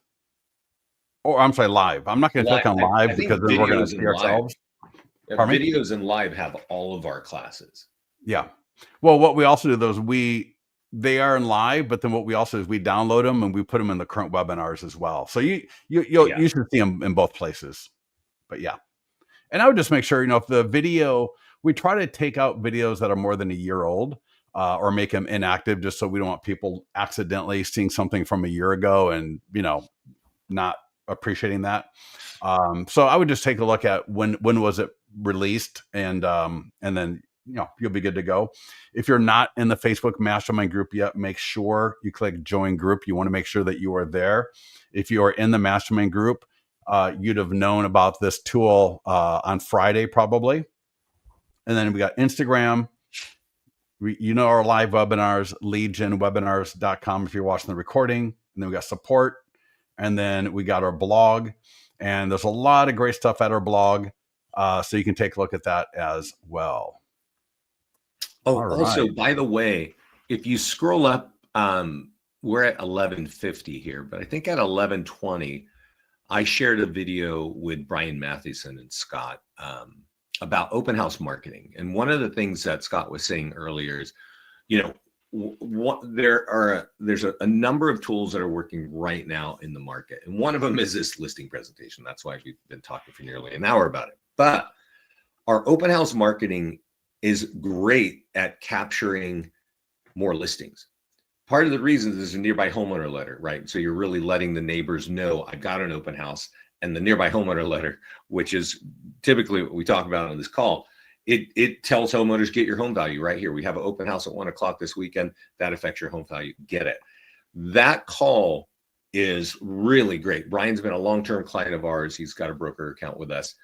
or I'm sorry, live. I'm not going to Live, click on I live because think then we're going to videos see and live. ourselves. Pardon me? Videos and live have all of our classes. Yeah. Well, what we also do though is they are in live, but then what we also do is we download them and we put them in the current webinars as well. So you should see them in both places. But yeah. And I would just make sure, if the video, we try to take out videos that are more than a year old, or make them inactive, just so we don't want people accidentally seeing something from a year ago and, not appreciating that. So I would just take a look at when was it released, and then, you'll be good to go. If you're not in the Facebook mastermind group yet, make sure you click join group. You want to make sure that you are there. If you are in the mastermind group, you'd have known about this tool on Friday, probably. And then we got Instagram. Our live webinars, leadgenwebinars.com if you're watching the recording. And then we got support. And then we got our blog. And there's a lot of great stuff at our blog. So you can take a look at that as well. Also, by the way, if you scroll up, we're at 11:50 here, but I think at 11:20, I shared a video with Brian Mathewson and Scott about open house marketing. And one of the things that Scott was saying earlier is, there's a number of tools that are working right now in the market. And one of them is this listing presentation. That's why we've been talking for nearly an hour about it. But our open house marketing is great at capturing more listings. Part of the reason is a nearby homeowner letter, right? So you're really letting the neighbors know I've got an open house. And the nearby homeowner letter, which is typically what we talk about on this call, it tells homeowners, get your home value right here. We have an open house at 1:00 this weekend. That affects your home value. Get it. That call is really great. Brian's been a long-term client of ours. He's got a broker account with us.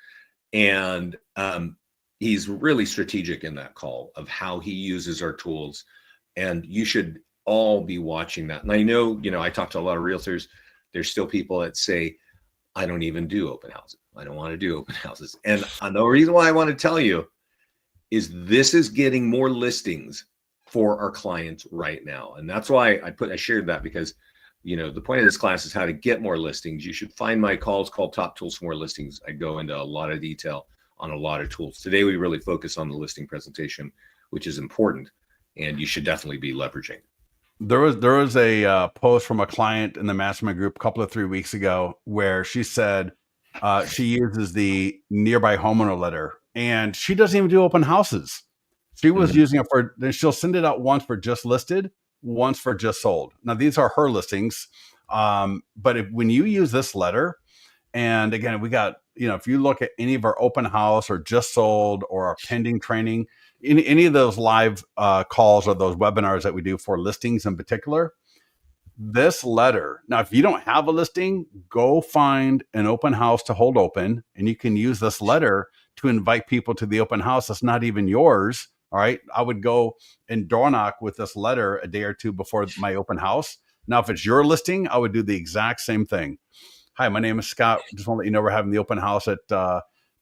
And he's really strategic in that call of how he uses our tools. And you should all be watching that. And I know, I talk to a lot of realtors. There's still people that say, I don't even do open houses. I don't want to do open houses. And the reason why I want to tell you is this is getting more listings for our clients right now. And that's why I shared that, because, the point of this class is how to get more listings. You should find my calls called Top Tools for More Listings. I go into a lot of detail on a lot of tools. Today, we really focus on the listing presentation, which is important, and you should definitely be leveraging. There was a post from a client in the mastermind group a couple of 3 weeks ago where she said she uses the nearby homeowner letter, and she doesn't even do open houses. She was using it she'll send it out once for just listed, once for just sold. Now, these are her listings. But when you use this letter, and again, we got, if you look at any of our open house or just sold or our pending training, any of those live calls or those webinars that we do for listings in particular, this letter. Now, if you don't have a listing, go find an open house to hold open, and you can use this letter to invite people to the open house that's not even yours. All right. I would go and door knock with this letter a day or two before my open house. Now, if it's your listing, I would do the exact same thing. Hi, my name is Scott. Just want to let you know we're having the open house at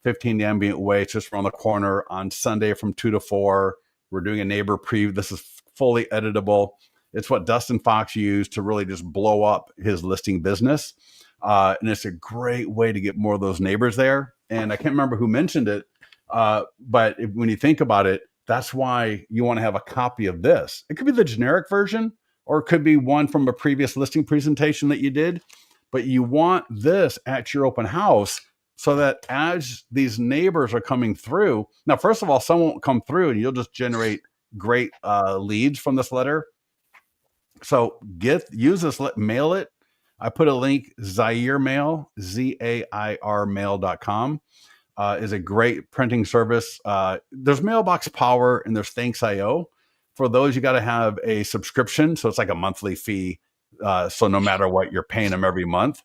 15 Ambient Way. It's just around the corner on Sunday from 2 to 4. We're doing a neighbor preview. This is fully editable. It's what Dustin Fox used to really just blow up his listing business. And it's a great way to get more of those neighbors there. And I can't remember who mentioned it, but when you think about it, that's why you want to have a copy of this. It could be the generic version, or it could be one from a previous listing presentation that you did. But you want this at your open house so that as these neighbors are coming through, now, first of all, some won't come through and you'll just generate great leads from this letter. So use this, mail it. I put a link, Zaire Mail, ZAIR mail.com is a great printing service. There's Mailbox Power and there's Thanks.io. For those, you got to have a subscription. So it's like a monthly fee. So no matter what, you're paying them every month.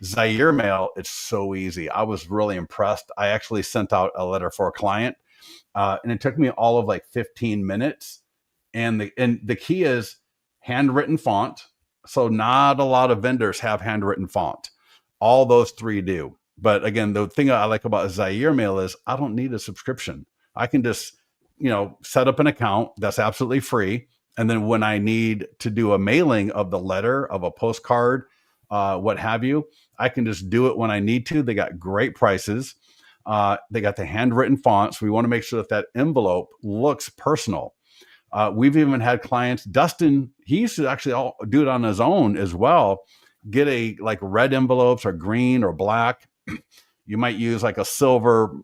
Zaire Mail, it's so easy. I was really impressed. I actually sent out a letter for a client, and it took me all of like 15 minutes. And the key is handwritten font. So not a lot of vendors have handwritten font. All those three do. But again, the thing I like about Zaire Mail is I don't need a subscription. I can just, set up an account that's absolutely free. And then when I need to do a mailing of the letter, of a postcard, what have you, I can just do it when I need to. They got great prices. They got the handwritten fonts. We want to make sure that envelope looks personal. We've even had clients, Dustin, he used to actually do it on his own as well. Get a like red envelopes or green or black. You might use like a silver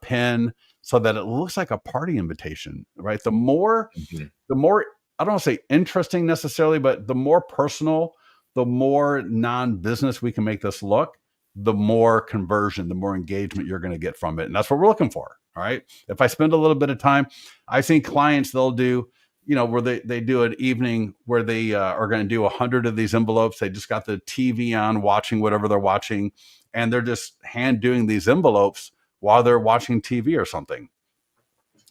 pen so that it looks like a party invitation, right? The more, I don't want to say interesting necessarily, but the more personal, the more non-business we can make this look, the more conversion, the more engagement you're going to get from it. And that's what we're looking for. All right. If I spend a little bit of time, I've seen clients, they'll do, where they do an evening where they are going to do 100 of these envelopes. They just got the TV on watching whatever they're watching, and they're just hand doing these envelopes while they're watching TV or something.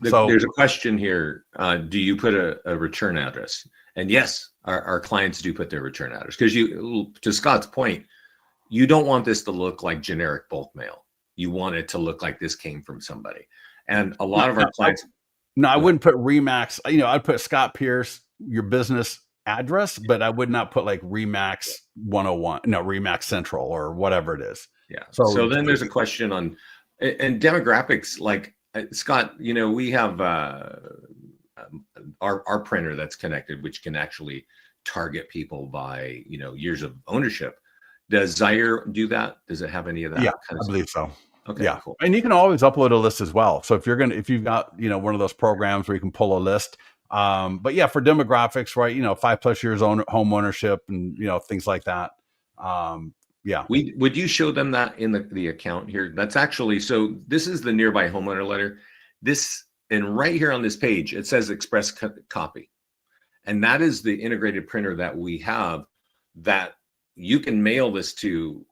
So there's a question here. Do you put a return address? And yes, our clients do put their return address, because to Scott's point, you don't want this to look like generic bulk mail. You want it to look like this came from somebody. And a lot of our clients. No, I wouldn't put Remax. I'd put Scott Pierce, your business address, but I would not put like Remax 101, Remax Central or whatever it is. Yeah. So then there's a question on, and demographics, like Scott, we have our printer that's connected, which can actually target people by, years of ownership. Does Zaire do that? Does it have any of that? Yeah, I believe so. Okay, yeah, cool. And you can always upload a list as well. So if you've got, one of those programs where you can pull a list. But yeah, for demographics, right? 5+ years home ownership and, things like that. Yeah. Would you show them that in the account here? That's actually, so this is the nearby homeowner letter. And right here on this page, it says express copy. And that is the integrated printer that we have, that you can mail this to,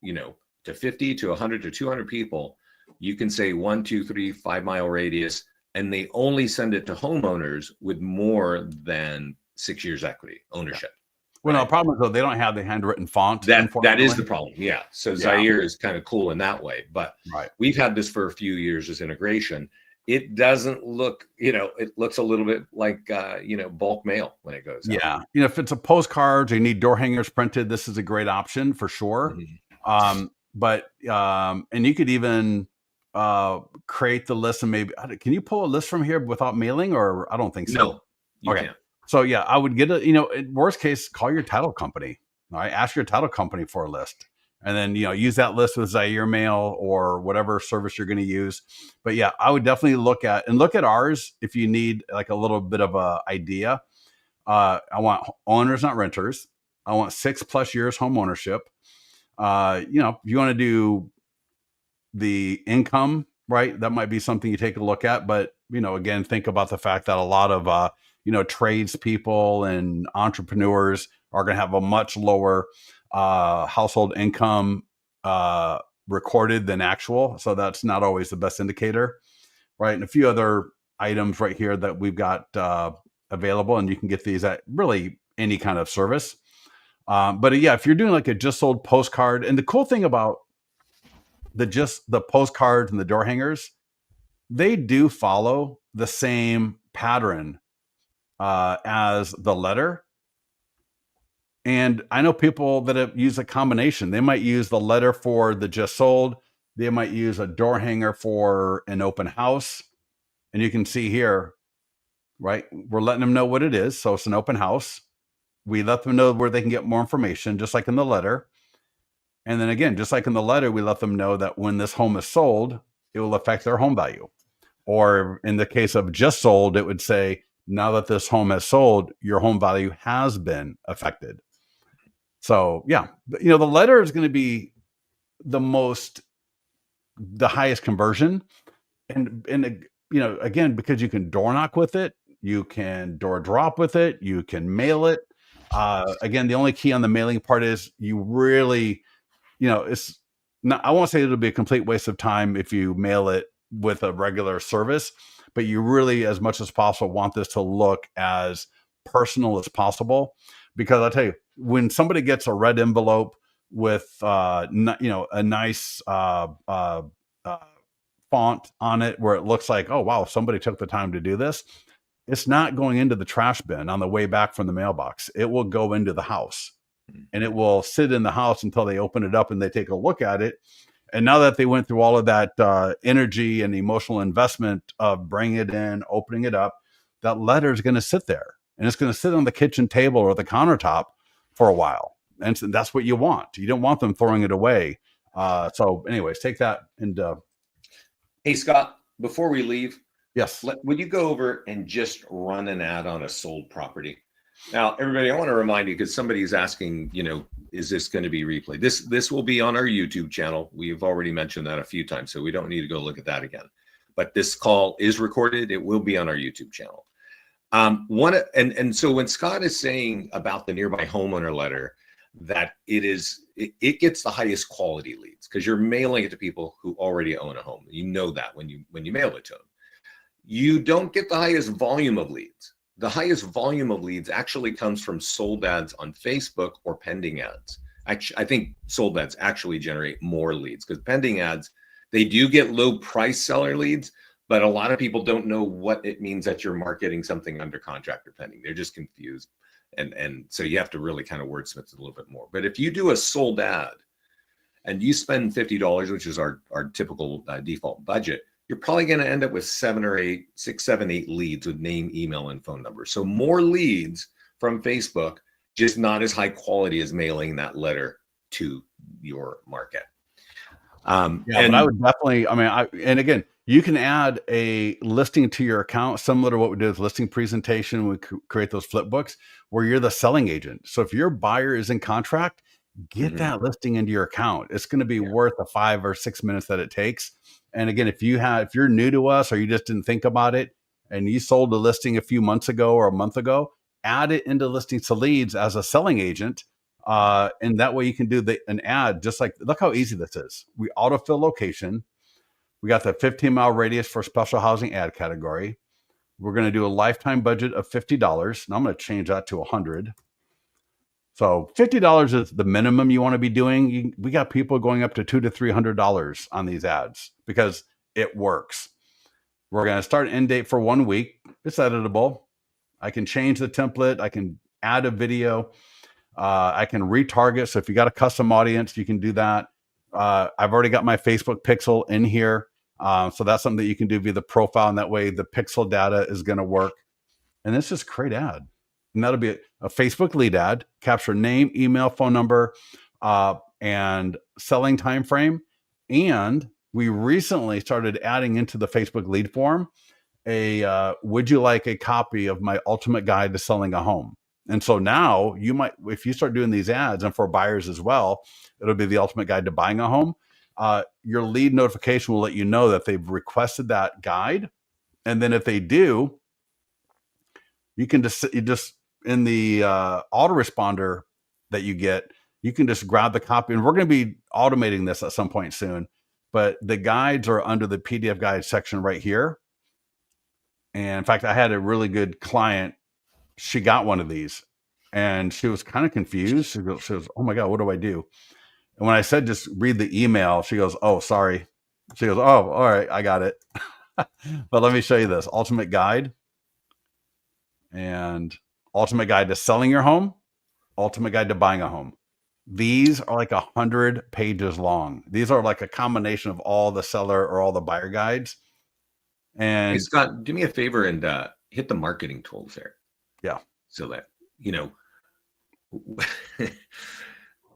to 50, to 100, to 200 people. You can say 1, 2, 3, 5 mile radius, and they only send it to homeowners with more than 6 years equity ownership. Well, no, the problem is though, they don't have the handwritten font. That is the problem. Yeah. So Zaire is kind of cool in that way, but we've had this for a few years as integration. It doesn't look, it looks a little bit like, bulk mail when it goes out. Yeah. If it's a postcard or you need door hangers printed, this is a great option for sure. Mm-hmm. And you could even create the list, and maybe, can you pull a list from here without mailing, or I don't think so. No, you can't. So yeah, I would get in worst case, call your title company. All right. Ask your title company for a list, and then, use that list with Zaire Mail or whatever service you're going to use. But yeah, I would definitely look at ours if you need like a little bit of a idea. I want owners, not renters. I want 6+ years home ownership. If you want to do the income, right, that might be something you take a look at. But, again, think about the fact that a lot of, tradespeople and entrepreneurs are going to have a much lower household income recorded than actual. So that's not always the best indicator, right? And a few other items right here that we've got available, and you can get these at really any kind of service. But yeah, if you're doing like a just sold postcard, and the cool thing about the postcards and the door hangers, they do follow the same pattern as the letter. And I know people that have used a combination. They might use the letter for the just sold. They might use a door hanger for an open house. And you can see here, right? We're letting them know what it is. So it's an open house. We let them know where they can get more information, just like in the letter. And then again, just like in the letter, we let them know that when this home is sold, it will affect their home value. Or in the case of just sold, it would say, now that this home has sold, your home value has been affected. So yeah, the letter is going to be the highest conversion. And again, because you can door knock with it, you can door drop with it, you can mail it. Again, the only key on the mailing part is you really, it's not, I won't say it'll be a complete waste of time if you mail it with a regular service, but you really, as much as possible, want this to look as personal as possible. Because I'll tell you, when somebody gets a red envelope with a nice font on it where it looks like, oh wow, somebody took the time to do this, it's not going into the trash bin on the way back from the mailbox. It will go into the house, and it will sit in the house until they open it up and they take a look at it. And now that they went through all of that energy and emotional investment of bringing it in, opening it up, that letter is going to sit there, and it's going to sit on the kitchen table or the countertop for a while. And so that's what you want. You don't want them throwing it away. So anyways, take that. And hey, Scott, before we leave, yes, would you go over and just run an ad on a sold property? Now, everybody, I want to remind you, because somebody's asking, is this going to be replayed? This will be on our YouTube channel. We've already mentioned that a few times, so we don't need to go look at that again. But this call is recorded. It will be on our YouTube channel. So when Scott is saying about the nearby homeowner letter, that it gets the highest quality leads because you're mailing it to people who already own a home. You know that when you mail it to them. You don't get the highest volume of leads. The highest volume of leads actually comes from sold ads on Facebook or pending ads. Actually, I think sold ads actually generate more leads because pending ads, they do get low price seller leads, but a lot of people don't know what it means that you're marketing something under contract or pending. They're just confused. And so you have to really kind of wordsmith it a little bit more. But if you do a sold ad and you spend $50, which is our typical default budget, you're probably going to end up with 6, 7, 8 leads with name, email, and phone number. So more leads from Facebook, just not as high quality as mailing that letter to your market. But I would definitely, and again, you can add a listing to your account, similar to what we did with listing presentation. We create those flip books where you're the selling agent. So if your buyer is in contract, get that listing into your account. It's going to be worth the 5 or 6 minutes that it takes. And again, if you're new to us or you just didn't think about it and you sold a listing a few months ago or a month ago, add it into listings to leads as a selling agent. And that way you can do an ad, just like, look how easy this is. We autofill location. We got the 15-mile radius for special housing ad category. We're going to do a lifetime budget of $50. Now I'm going to change that to $100. So $50 is the minimum you want to be doing. We got people going up to $200 to $300 on these ads because it works. We're going to start end date for 1 week. It's editable. I can change the template. I can add a video. I can retarget. So if you got a custom audience, you can do that. I've already got my Facebook pixel in here. So that's something that you can do via the profile. And that way the pixel data is going to work. And it's just create ad. And that'll be a Facebook lead ad, capture name, email, phone number, and selling time frame. And we recently started adding into the Facebook lead form would you like a copy of my ultimate guide to selling a home? And so now you might, if you start doing these ads, and for buyers as well, it'll be the ultimate guide to buying a home. Your lead notification will let you know that they've requested that guide. And then if they do, you can just in the autoresponder that you get, you can just grab the copy. And we're going to be automating this at some point soon. But the guides are under the PDF guide section right here. And in fact, I had a really good client. She got one of these and she was kind of confused. She goes, oh my God, what do I do? And when I said, just read the email, she goes, oh, sorry. She goes, oh, all right, I got it. But let me show you this ultimate guide and ultimate guide to selling your home, ultimate guide to buying a home. These are like 100 pages long. These are like a combination of all the seller or all the buyer guides. And hey, Scott, do me a favor and hit the marketing tools there. Yeah. So that,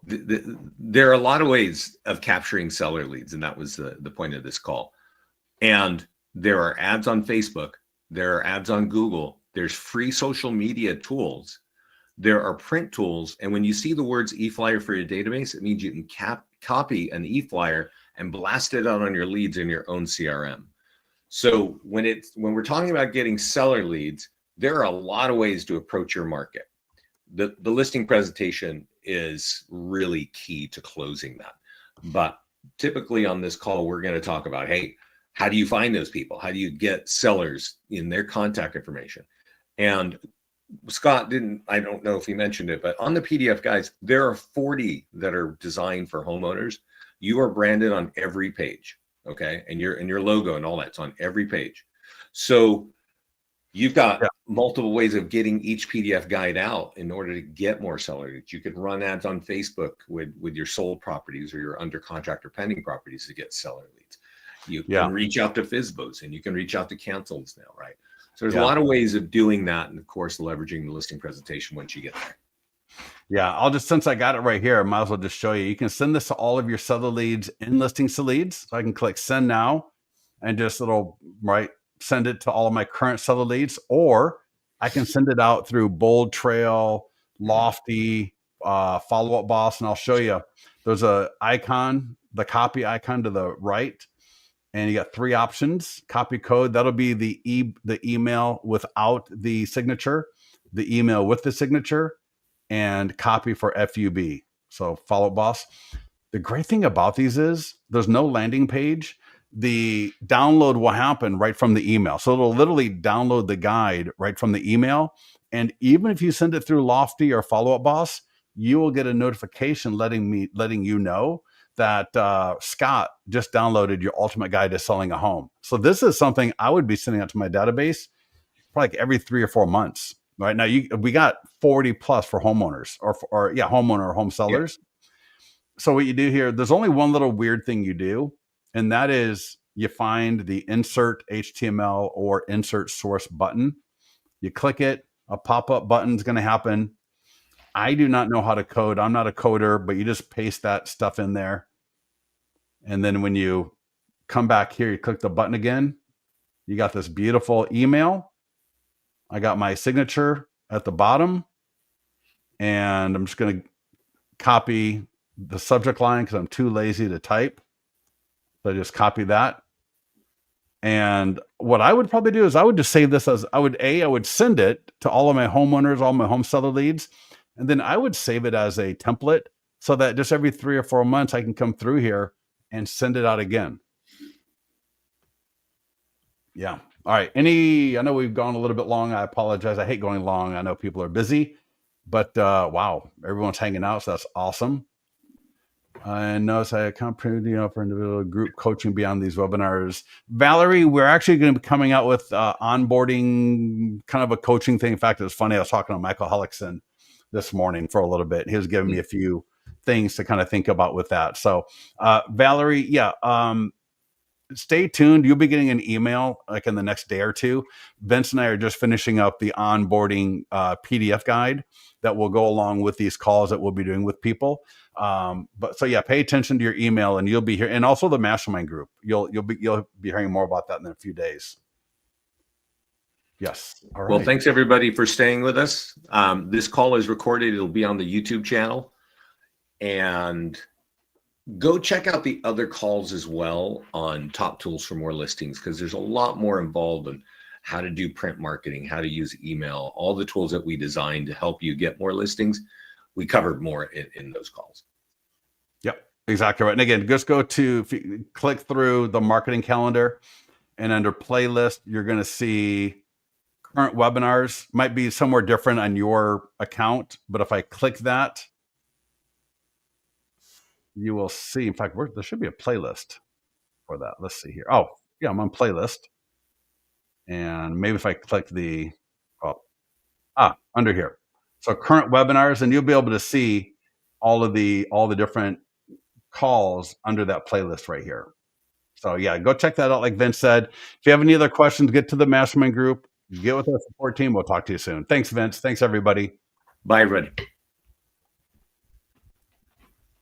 there are a lot of ways of capturing seller leads. And that was the point of this call. And there are ads on Facebook. There are ads on Google. There's free social media tools. There are print tools. And when you see the words eFlyer for your database, it means you can copy an eFlyer and blast it out on your leads in your own CRM. So when we're talking about getting seller leads, there are a lot of ways to approach your market. The listing presentation is really key to closing that. But typically on this call, we're going to talk about, hey, how do you find those people? How do you get sellers in their contact information? And Scott didn't, I don't know if he mentioned it, but on the PDF guides, there are 40 that are designed for homeowners. You are branded on every page, okay? And your logo and all that's on every page. So you've got Yeah. multiple ways of getting each PDF guide out in order to get more seller leads. You could run ads on Facebook with your sold properties or your under contract or pending properties to get seller leads. You can reach out to FSBOs and you can reach out to cancels now, right? So there's a lot of ways of doing that, and of course, leveraging the listing presentation once you get there. Yeah, I'll just, since I got it right here, I might as well just show you. You can send this to all of your seller leads in listings to leads. So I can click send now and just send it to all of my current seller leads, or I can send it out through Bold Trail, Lofty, Follow Up Boss, and I'll show you. There's a icon, the copy icon to the right, and you got 3 options. Copy code, that'll be the email without the signature, the email with the signature, and copy for FUB. So Follow Up Boss. The great thing about these is there's no landing page. The download will happen right from the email. So it'll literally download the guide right from the email. And even if you send it through Lofty or Follow Up Boss, you will get a notification letting you know that Scott just downloaded your ultimate guide to selling a home. So this is something I would be sending out to my database probably like every 3 or 4 months. Right now, we got 40 plus for homeowners or homeowner or home sellers. Yeah. So what you do here, there's only one little weird thing you do, and that is you find the insert HTML or insert source button. You click it, a pop-up button is going to happen. I do not know how to code. I'm not a coder, but you just paste that stuff in there. And then when you come back here, you click the button again. You got this beautiful email. I got my signature at the bottom, and I'm just going to copy the subject line because I'm too lazy to type. So I just copy that. And what I would probably do is I would just save this as I would send it to all of my homeowners, all my home seller leads. And then I would save it as a template so that just every 3 or 4 months, I can come through here and send it out again. Yeah. All right. I know we've gone a little bit long. I apologize. I hate going long. I know people are busy, but wow, everyone's hanging out. So that's awesome. And notice I account for individual group coaching beyond these webinars. Valerie, we're actually going to be coming out with onboarding, kind of a coaching thing. In fact, it was funny. I was talking to Michael Hellickson this morning for a little bit. He was giving me a few things to kind of think about with that. So Valerie, stay tuned. You'll be getting an email like in the next day or 2. Vince and I are just finishing up the onboarding PDF guide that will go along with these calls that we'll be doing with people. Pay attention to your email, and you'll be here, and also the mastermind group. You'll be hearing more about that in a few days. Yes. All right. Well, thanks everybody for staying with us. This call is recorded. It'll be on the YouTube channel, and go check out the other calls as well on Top Tools for More Listings, because there's a lot more involved in how to do print marketing, how to use email, all the tools that we designed to help you get more listings. We covered more in those calls. Yep, exactly right. And again, just click through the marketing calendar, and under playlist, you're going to see current webinars. Might be somewhere different on your account, but if I click that, you will see. In fact, there should be a playlist for that. Let's see here. Oh, yeah, I'm on playlist. And maybe if I click under here. So current webinars, and you'll be able to see all the different calls under that playlist right here. So yeah, go check that out. Like Vince said, if you have any other questions, get to the mastermind group, get with our support team. We'll talk to you soon. Thanks, Vince. Thanks, everybody. Bye, everybody.